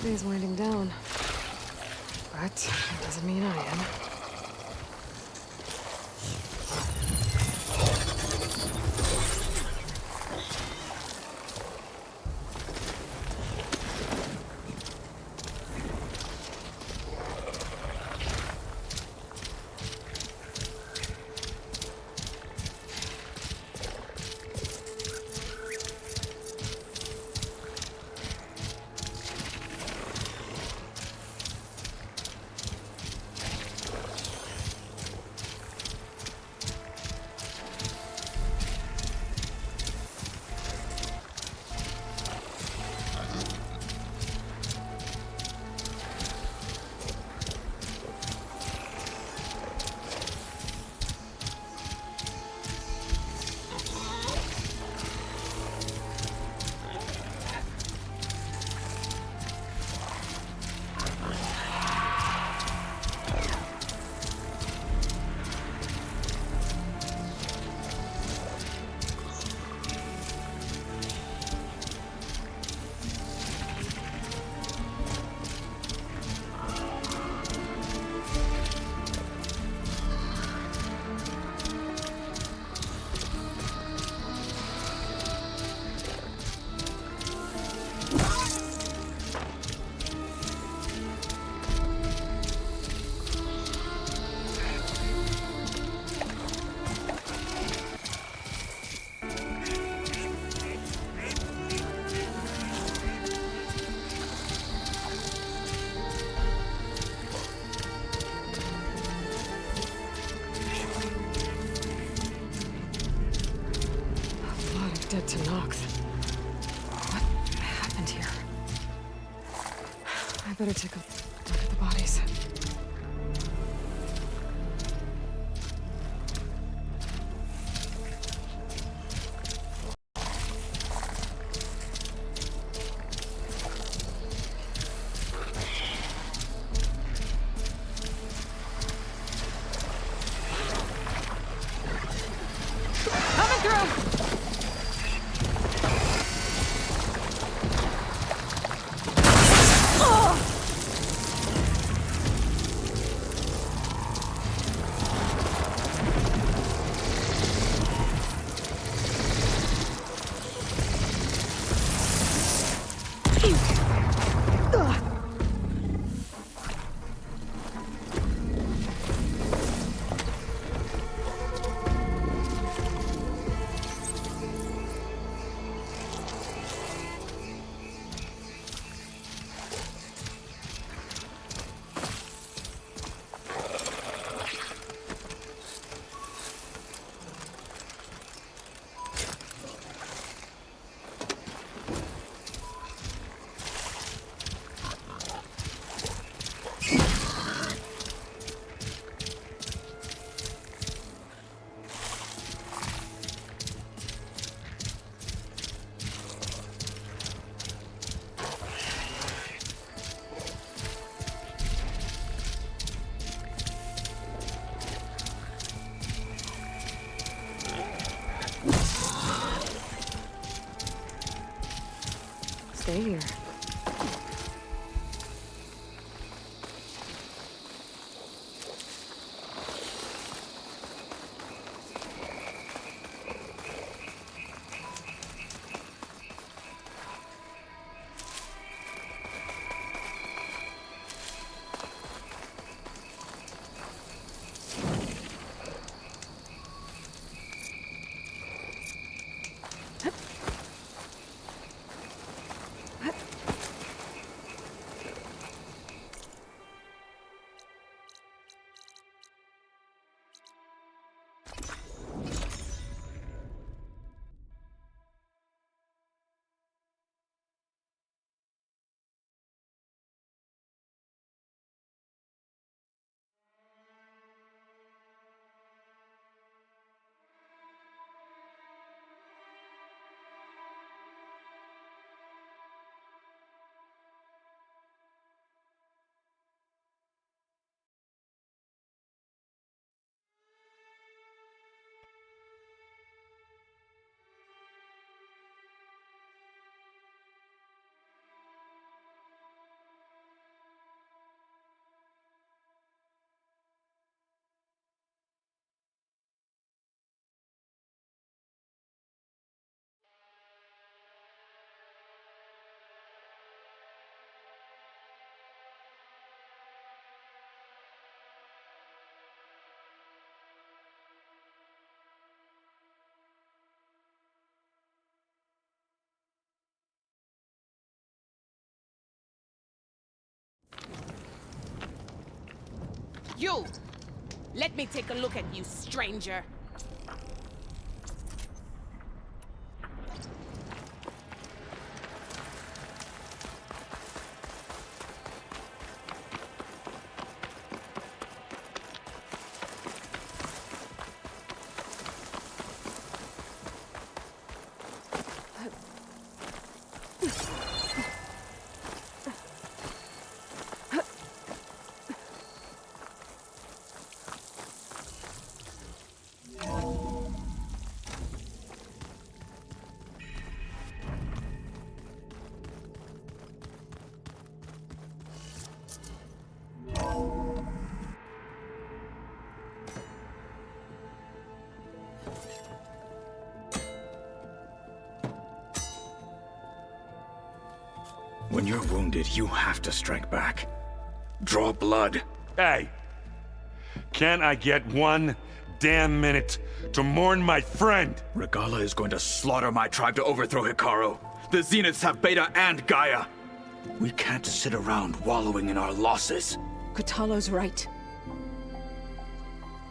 Day's winding down. But that doesn't mean I am. Dead to Nox. What happened here? I better take a look at the bodies. Coming through! Stay here. You! Let me take a look at you, stranger. When you're wounded, you have to strike back. Draw blood. Hey! Can't I get one damn minute to mourn my friend? Regala is going to slaughter my tribe to overthrow Hikaru. The Zeniths have Beta and Gaia. We can't sit around wallowing in our losses. Kotalo's right.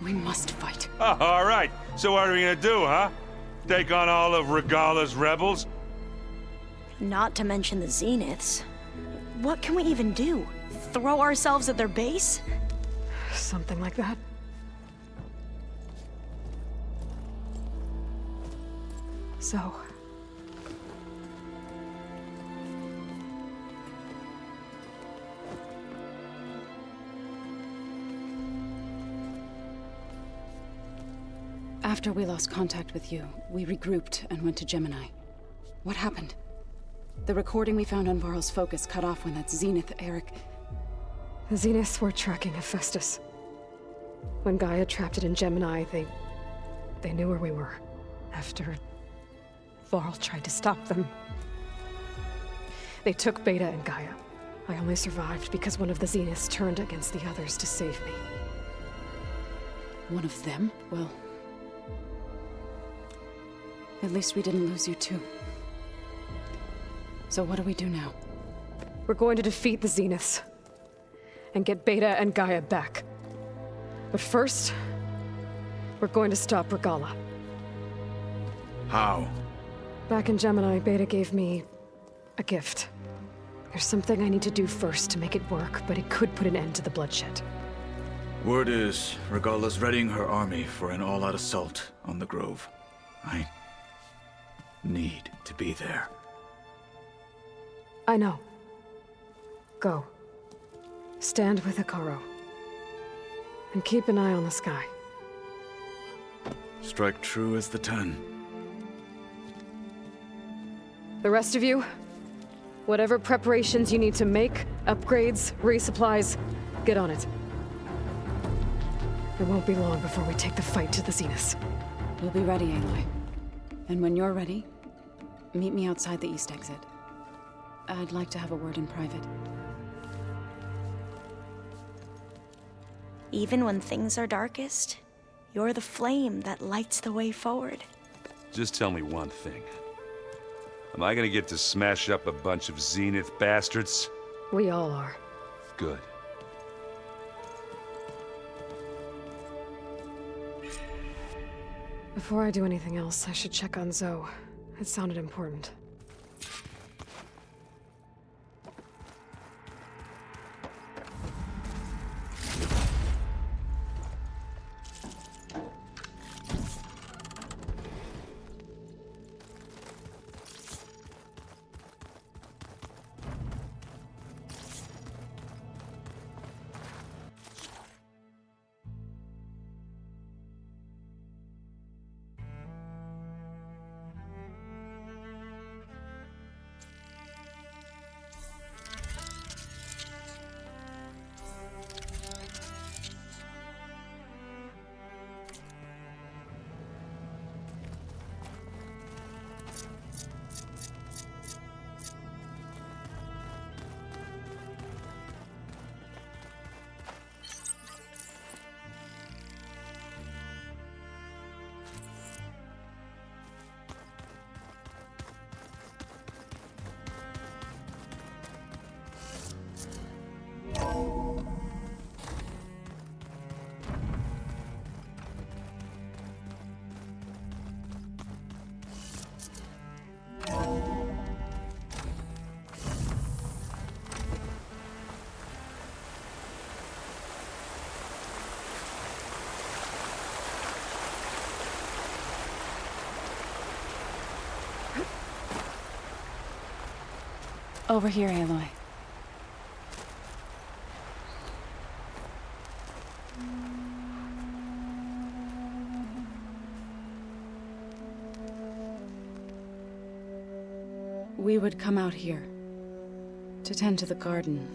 We must fight. Oh, all right. So what are we gonna do, huh? Take on all of Regala's rebels? Not to mention the Zeniths. What can we even do? Throw ourselves at their base? Something like that. So... After we lost contact with you, we regrouped and went to Gemini. What happened? The recording we found on Varl's focus cut off when that Zenith, Eric... The Zeniths were tracking Hephaestus. When Gaia trapped it in Gemini, they knew where we were. After... Varl tried to stop them. They took Beta and Gaia. I only survived because one of the Zeniths turned against the others to save me. One of them? Well... At least we didn't lose you too. So what do we do now? We're going to defeat the Zeniths. And get Beta and Gaia back. But first... we're going to stop Regala. How? Back in Gemini, Beta gave me... a gift. There's something I need to do first to make it work, but it could put an end to the bloodshed. Word is, Regala's readying her army for an all-out assault on the Grove. I... need to be there. I know. Go. Stand with Hikaru. And keep an eye on the sky. Strike true as the 10. The rest of you, whatever preparations you need to make, upgrades, resupplies, get on it. It won't be long before we take the fight to the Zeniths. We'll be ready, Aloy. And when you're ready, meet me outside the east exit. I'd like to have a word in private. Even when things are darkest, you're the flame that lights the way forward. Just tell me one thing. Am I gonna get to smash up a bunch of Zenith bastards? We all are. Good. Before I do anything else, I should check on Zoe. It sounded important. Over here, Aloy. We would come out here to tend to the garden.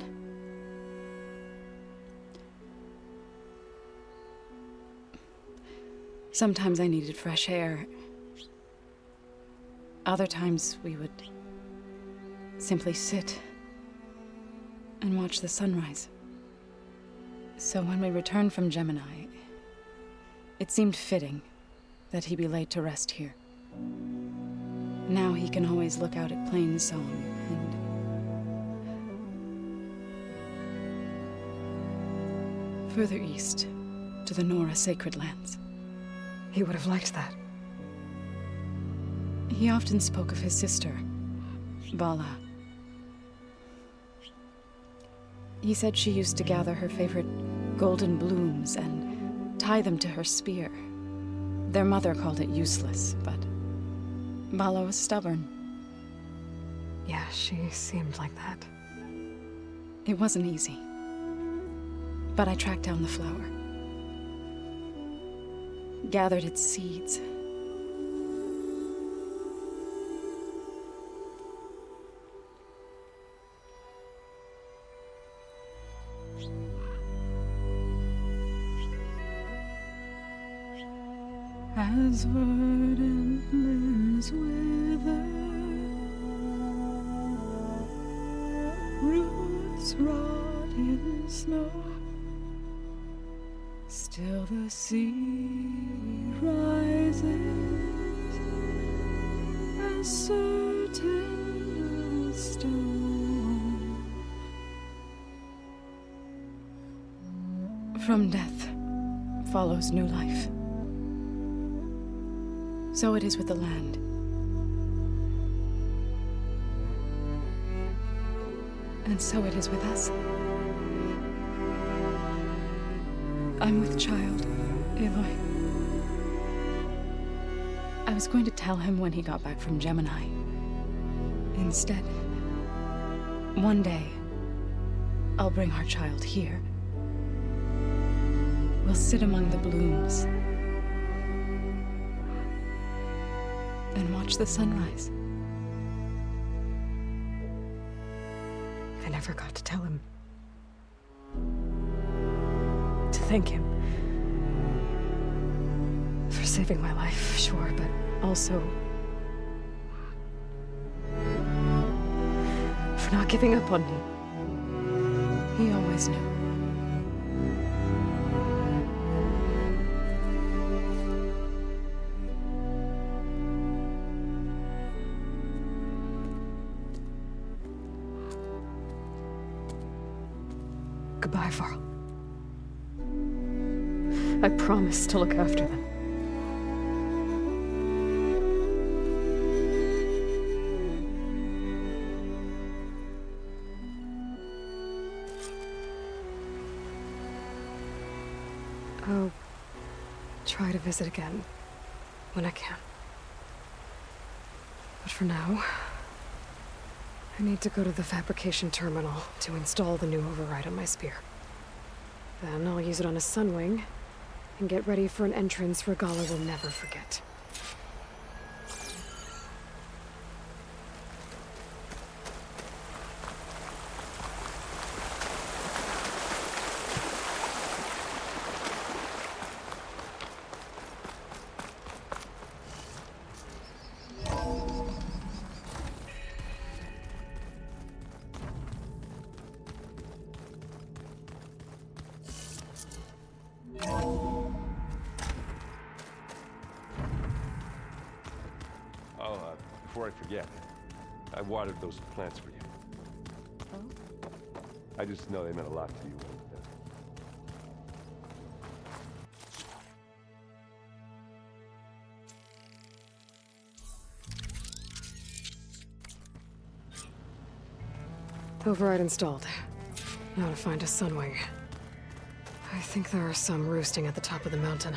Sometimes I needed fresh air. Other times we would simply sit and watch the sunrise. So when we returned from Gemini, it seemed fitting that he be laid to rest here. Now he can always look out at Plain Song and further east to the Nora Sacred Lands. He would have liked that. He often spoke of his sister, Bala. He said she used to gather her favorite golden blooms and tie them to her spear. Their mother called it useless, but Bala was stubborn. Yeah, she seemed like that. It wasn't easy. But I tracked down the flower. Gathered its seeds. As verdant limbs wither, roots rot in snow, still the sea rises, as certain as stone. From death follows new life. So it is with the land. And so it is with us. I'm with child, Aloy. I was going to tell him when he got back from Gemini. Instead, one day, I'll bring our child here. We'll sit among the blooms and watch the sunrise. I never got to tell him. To thank him. For saving my life, sure, but also for not giving up on me. He always knew. Goodbye, Varl. I promise to look after them. I'll try to visit again when I can. But for now, I need to go to the fabrication terminal to install the new override on my spear. Then I'll use it on a sunwing and get ready for an entrance Regala will never forget. Before I forget, I watered those plants for you. Oh? I just know they meant a lot to you. Override installed. Now to find a sunwing. I think there are some roosting at the top of the mountain.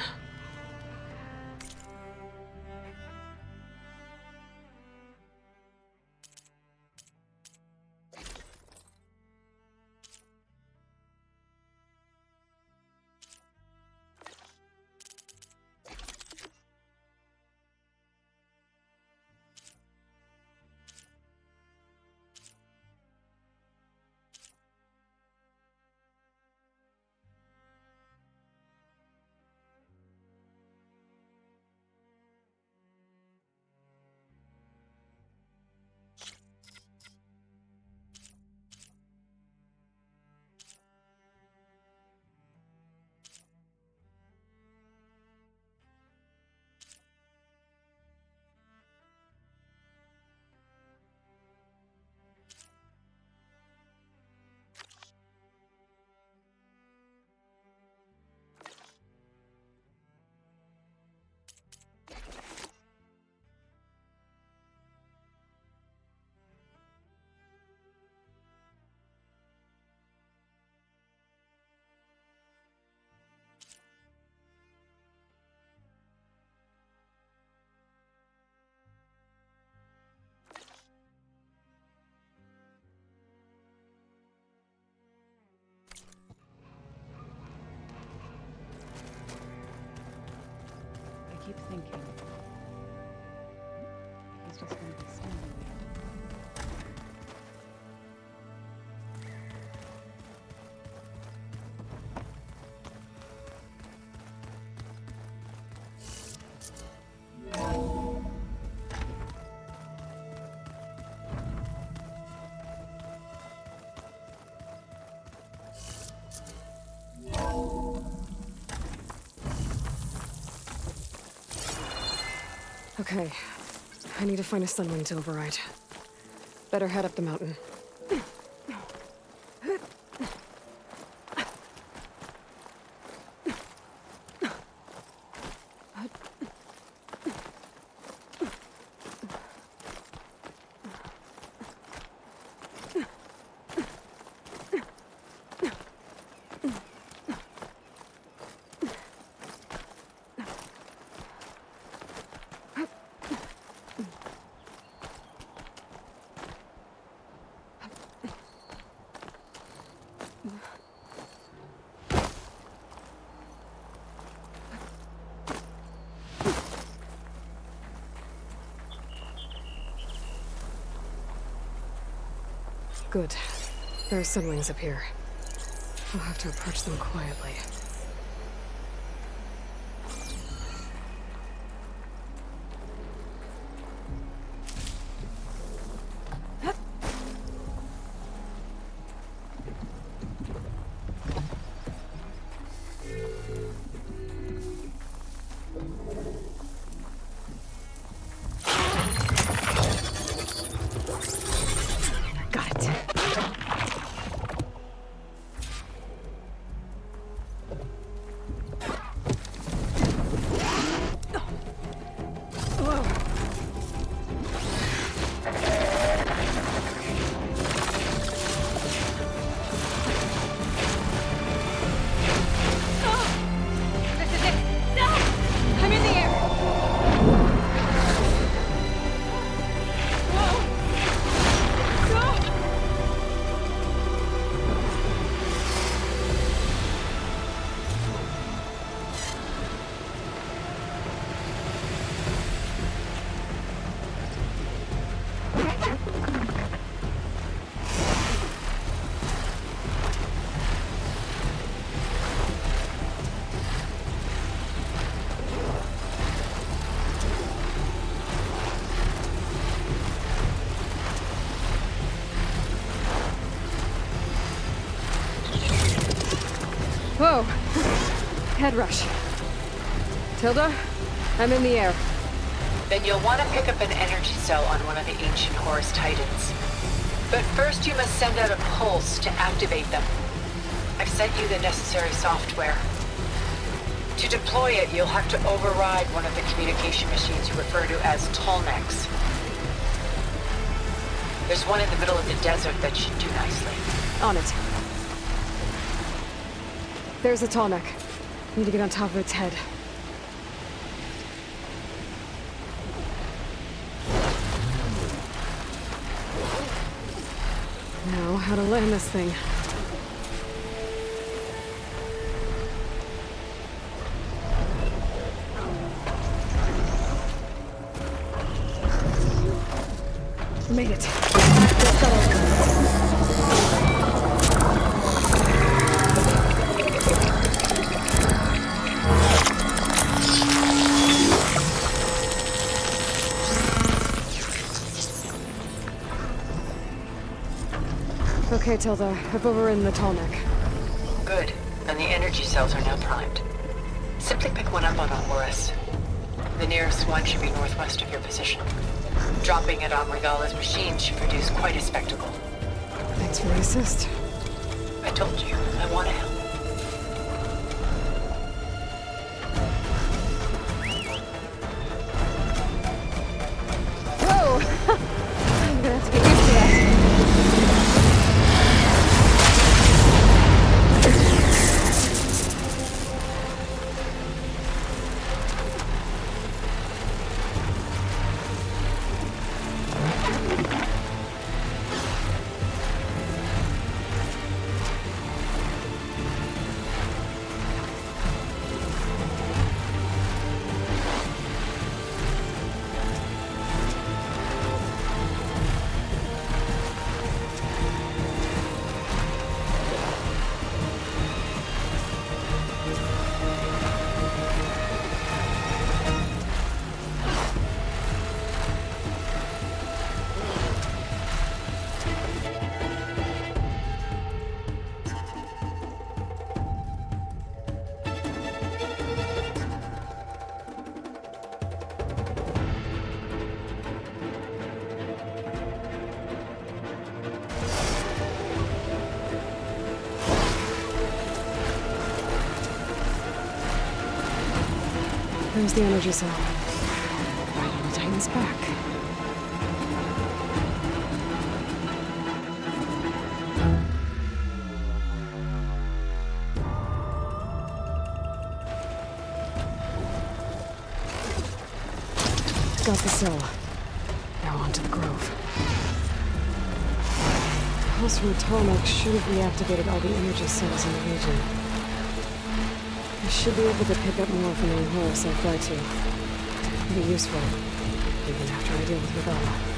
just gonna be standing there. Okay. I need to find a sunwing to override. Better head up the mountain. Good. There are sunwings up here. I'll have to approach them quietly. Whoa! Head rush. Tilda, I'm in the air. Then you'll want to pick up an energy cell on one of the ancient Horus Titans. But first you must send out a pulse to activate them. I've sent you the necessary software. To deploy it, you'll have to override one of the communication machines you refer to as Tallnecks. There's one in the middle of the desert that should do nicely. On it. There's a Tallneck. Need to get on top of its head. Now, how to land this thing. Made it. Let's go. Okay, Tilda. I've overridden the Tallneck. Good. And the energy cells are now primed. Simply pick one up on a Horus. The nearest one should be northwest of your position. Dropping it on Regala's machine should produce quite a spectacle. Thanks for the assist. I told you, I want to help. Whoa! I'm gonna have to get used to that. There's the energy cell. Right on the Titan's back. Got the cell. Now onto the grove. The pulse from the tarmac should have reactivated all the energy cells in the region. I should be able to pick up more from any holes I fly to. It'll be useful, even after I deal with Regala.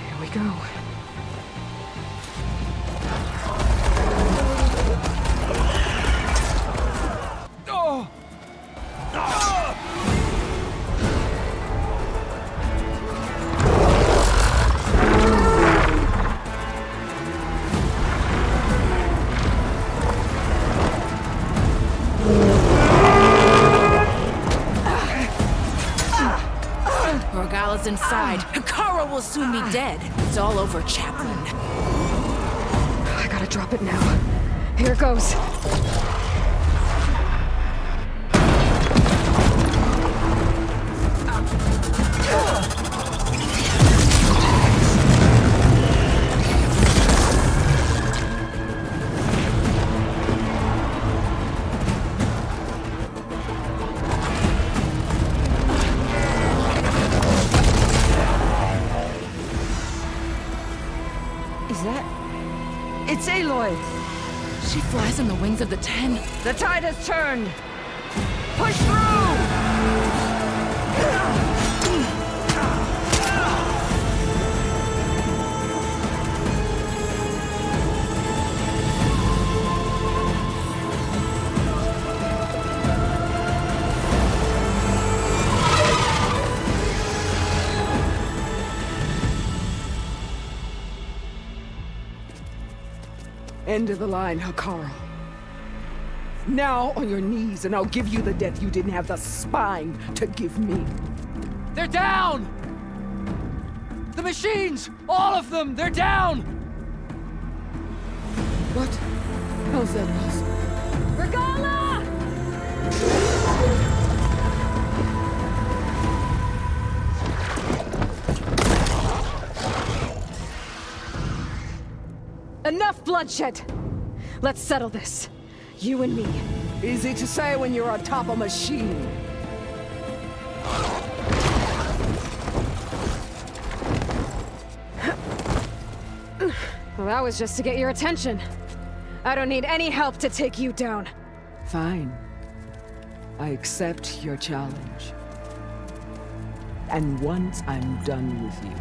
Here we go. Regala's inside. Kara will soon be dead. It's all over, Chaplain. I gotta drop it now. Here it goes. It's Aloy! She flies on the wings of the 10. The tide has turned! Push through! End of the line, Hakara. Now on your knees, and I'll give you the death you didn't have the spine to give me. They're down! The machines! All of them! They're down! What? How's that possible? Regala! Enough bloodshed! Let's settle this. You and me. Easy to say when you're on top of a machine. Well, that was just to get your attention. I don't need any help to take you down. Fine. I accept your challenge. And once I'm done with you,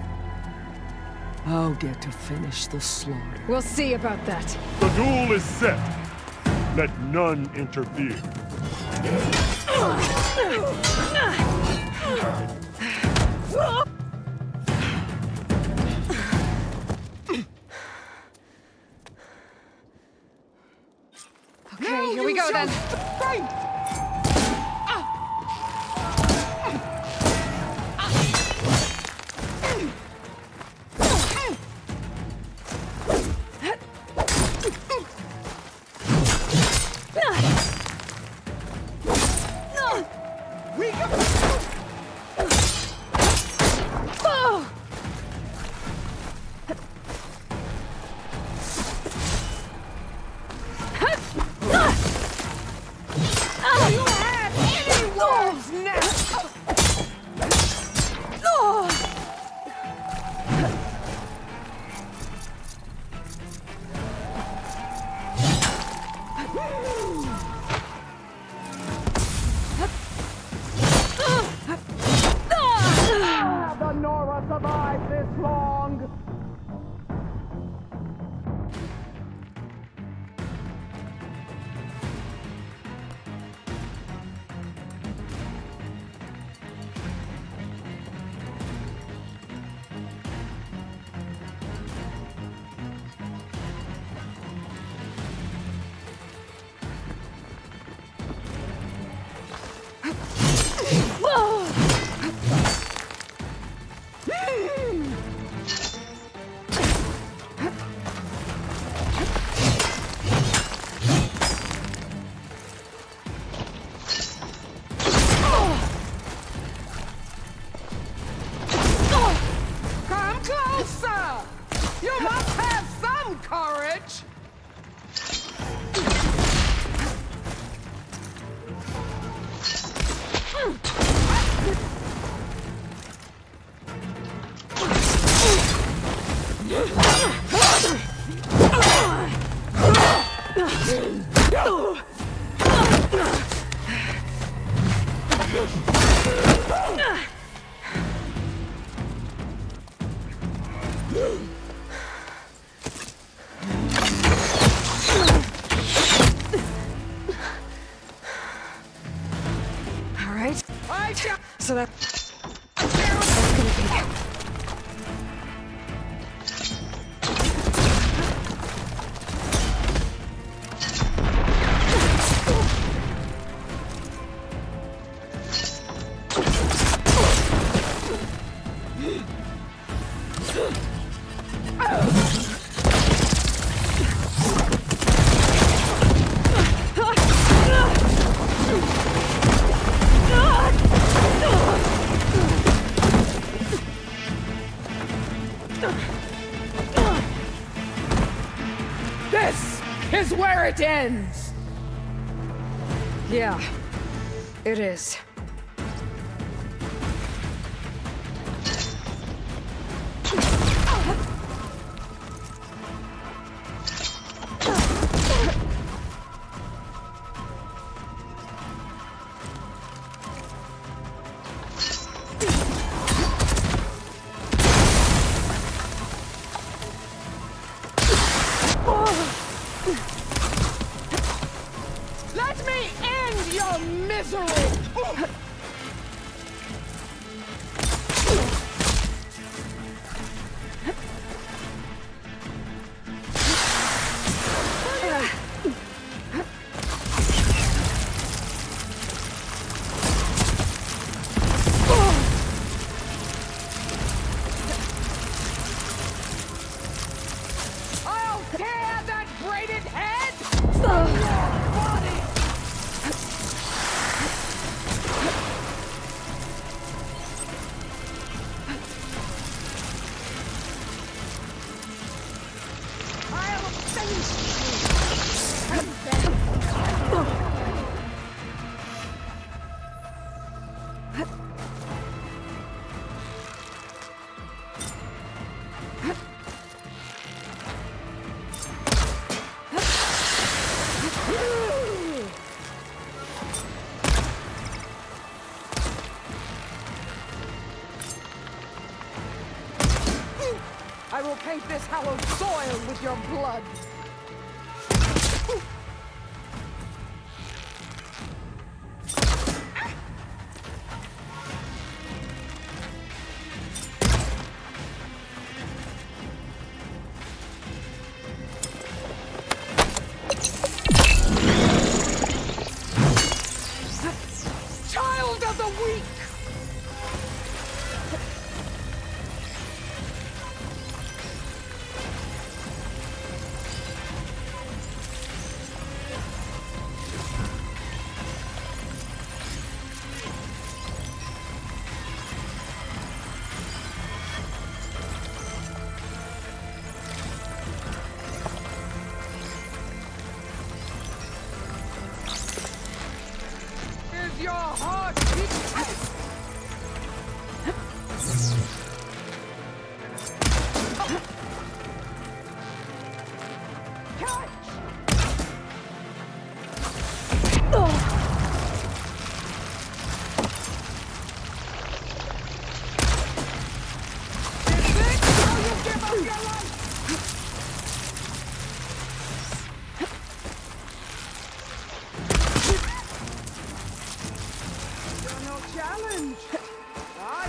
I'll get to finish the slaughter. We'll see about that. The duel is set. Let none interfere. Okay, here we go then. survive this long. Come closer! You must have some courage! All right. So that. This is where it ends! Yeah, it is. Let me end your misery! I'll tear that braided head from your body! I'll finish you! And then... I will paint this hallowed soil with your blood. Child of the weak! Is your heart beating?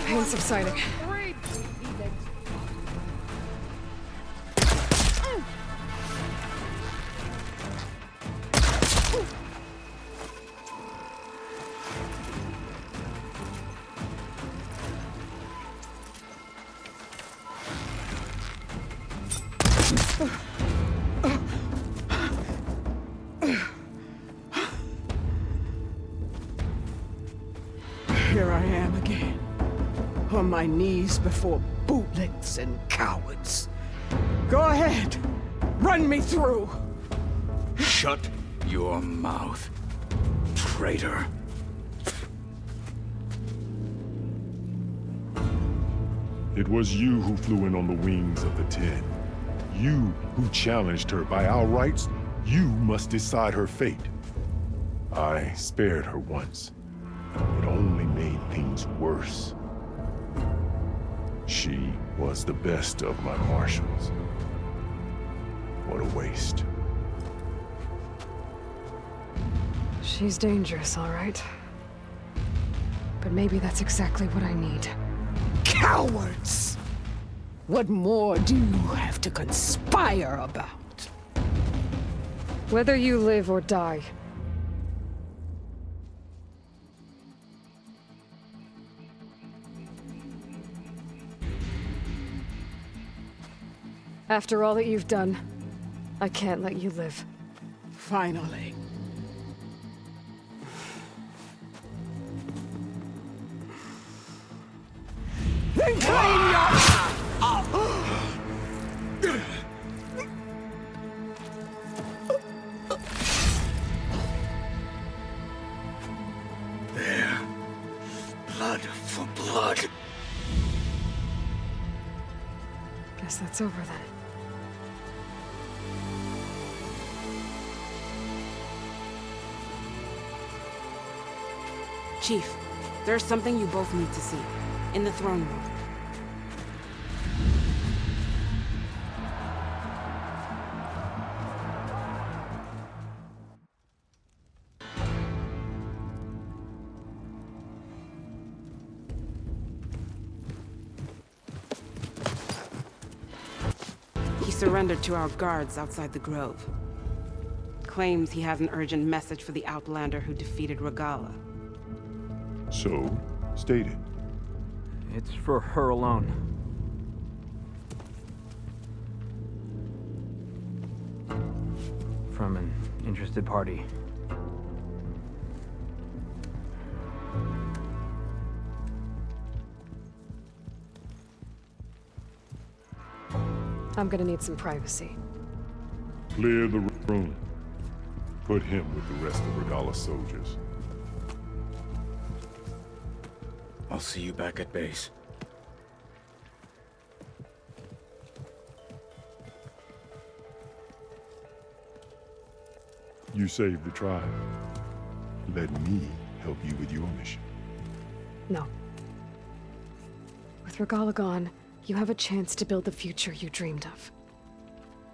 Pain subsiding. Here I am again, on my knees before bootlets and cowards. Go ahead, run me through. Shut your mouth, traitor. It was you who flew in on the wings of the 10. You who challenged her. By our rights, you must decide her fate. I spared her once. It only made things worse. She was the best of my marshals. What a waste. She's dangerous, all right. But maybe that's exactly what I need. Cowards! What more do you have to conspire about? Whether you live or die. After all that you've done, I can't let you live. Finally. Then claim your... There. Blood for blood. Guess that's over then. Chief, there's something you both need to see. In the throne room. He surrendered to our guards outside the grove. Claims he has an urgent message for the Outlander who defeated Regala. So, state it. It's for her alone. From an interested party. I'm gonna need some privacy. Clear the room. Put him with the rest of Regala's soldiers. I'll see you back at base. You saved the tribe. Let me help you with your mission. No. With Regala gone, you have a chance to build the future you dreamed of.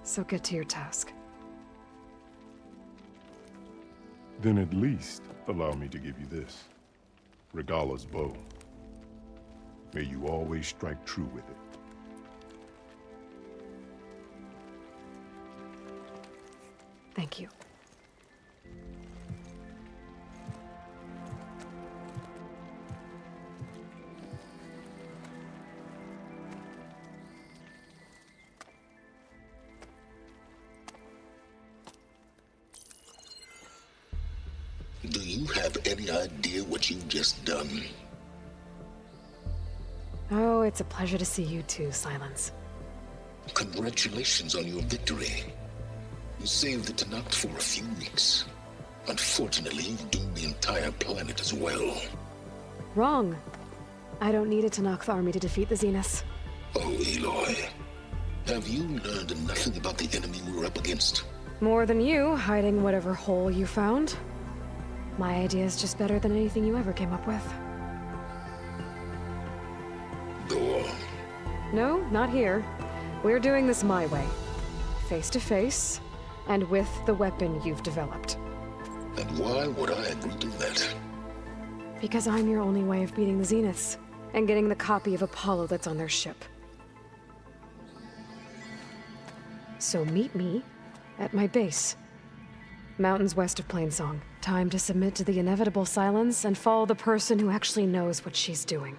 So get to your task. Then at least allow me to give you this. Regala's bow. May you always strike true with it. Thank you. Do you have any idea what you've just done? Oh, it's a pleasure to see you too, Silence. Congratulations on your victory. You saved the Tanakh for a few weeks. Unfortunately, you've doomed the entire planet as well. Wrong. I don't need a Tanakh army to defeat the Zeniths. Oh, Aloy. Have you learned nothing about the enemy we're up against? More than you, hiding whatever hole you found. My idea is just better than anything you ever came up with. Go on. No, not here. We're doing this my way. Face to face, and with the weapon you've developed. And why would I agree to that? Because I'm your only way of beating the Zeniths, and getting the copy of Apollo that's on their ship. So meet me at my base. Mountains west of Plainsong. Time to submit to the inevitable silence and follow the person who actually knows what she's doing.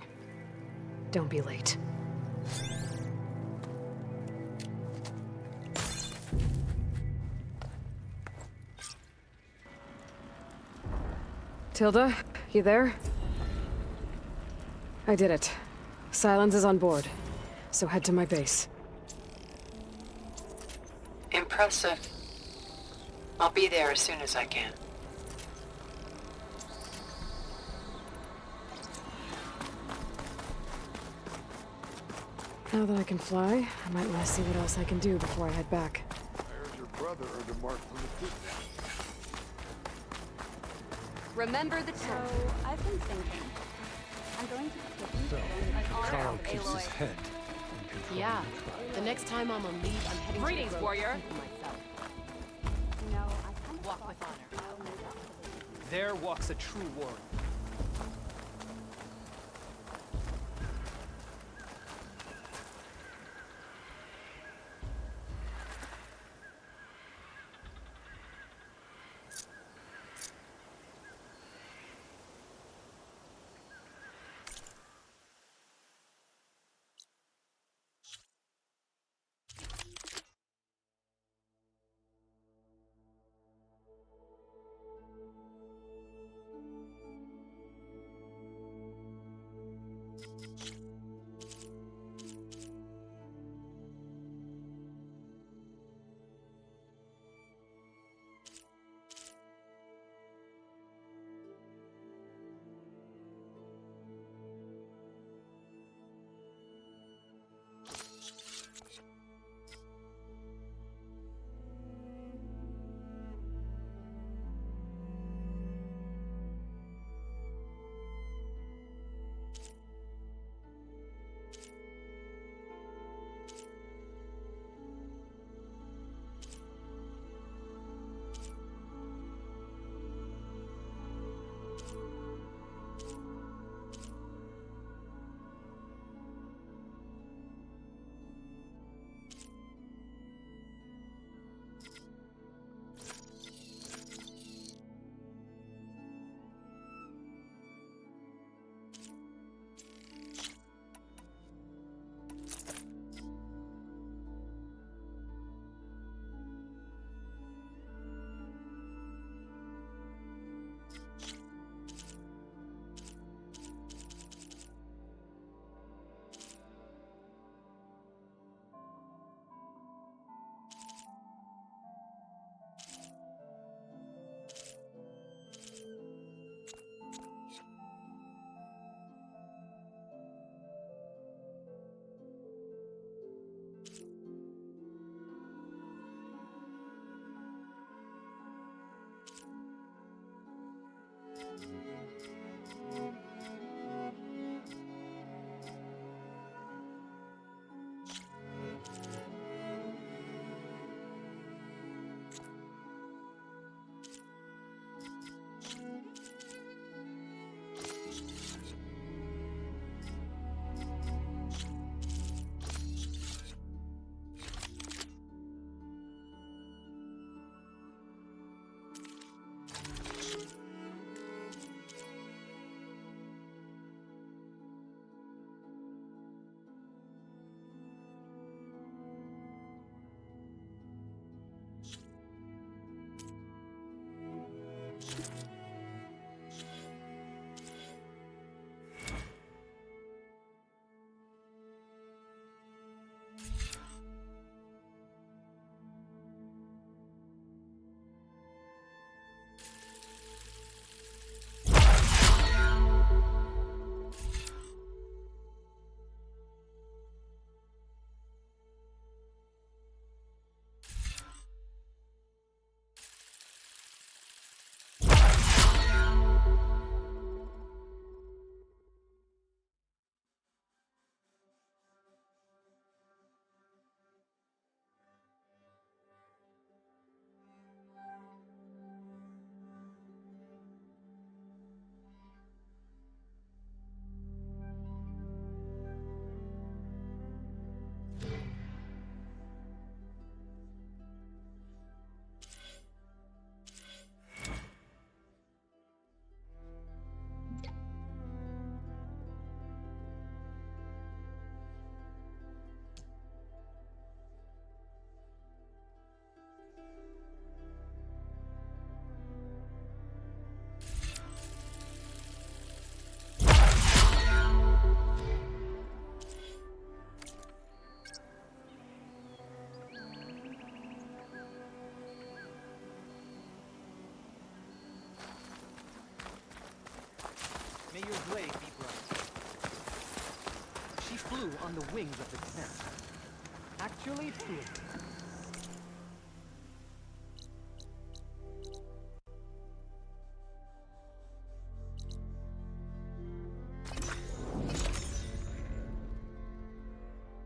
Don't be late. Tilda, you there? I did it. Silence is on board, so head to my base. Impressive. I'll be there as soon as I can. Now that I can fly, I might want to see what else I can do before I head back. I heard your brother earned a mark from the kidnap. Remember the So, I've been thinking. I'm going to be taking Carl keeps his head in control. Yeah. The next time I'm on leave, I'm heading Greetings, to the warrior. myself. You know, I kind of Walk with honor. There walks a true warrior. May your blade be bright. She flew on the wings of the 10th. Actually flew.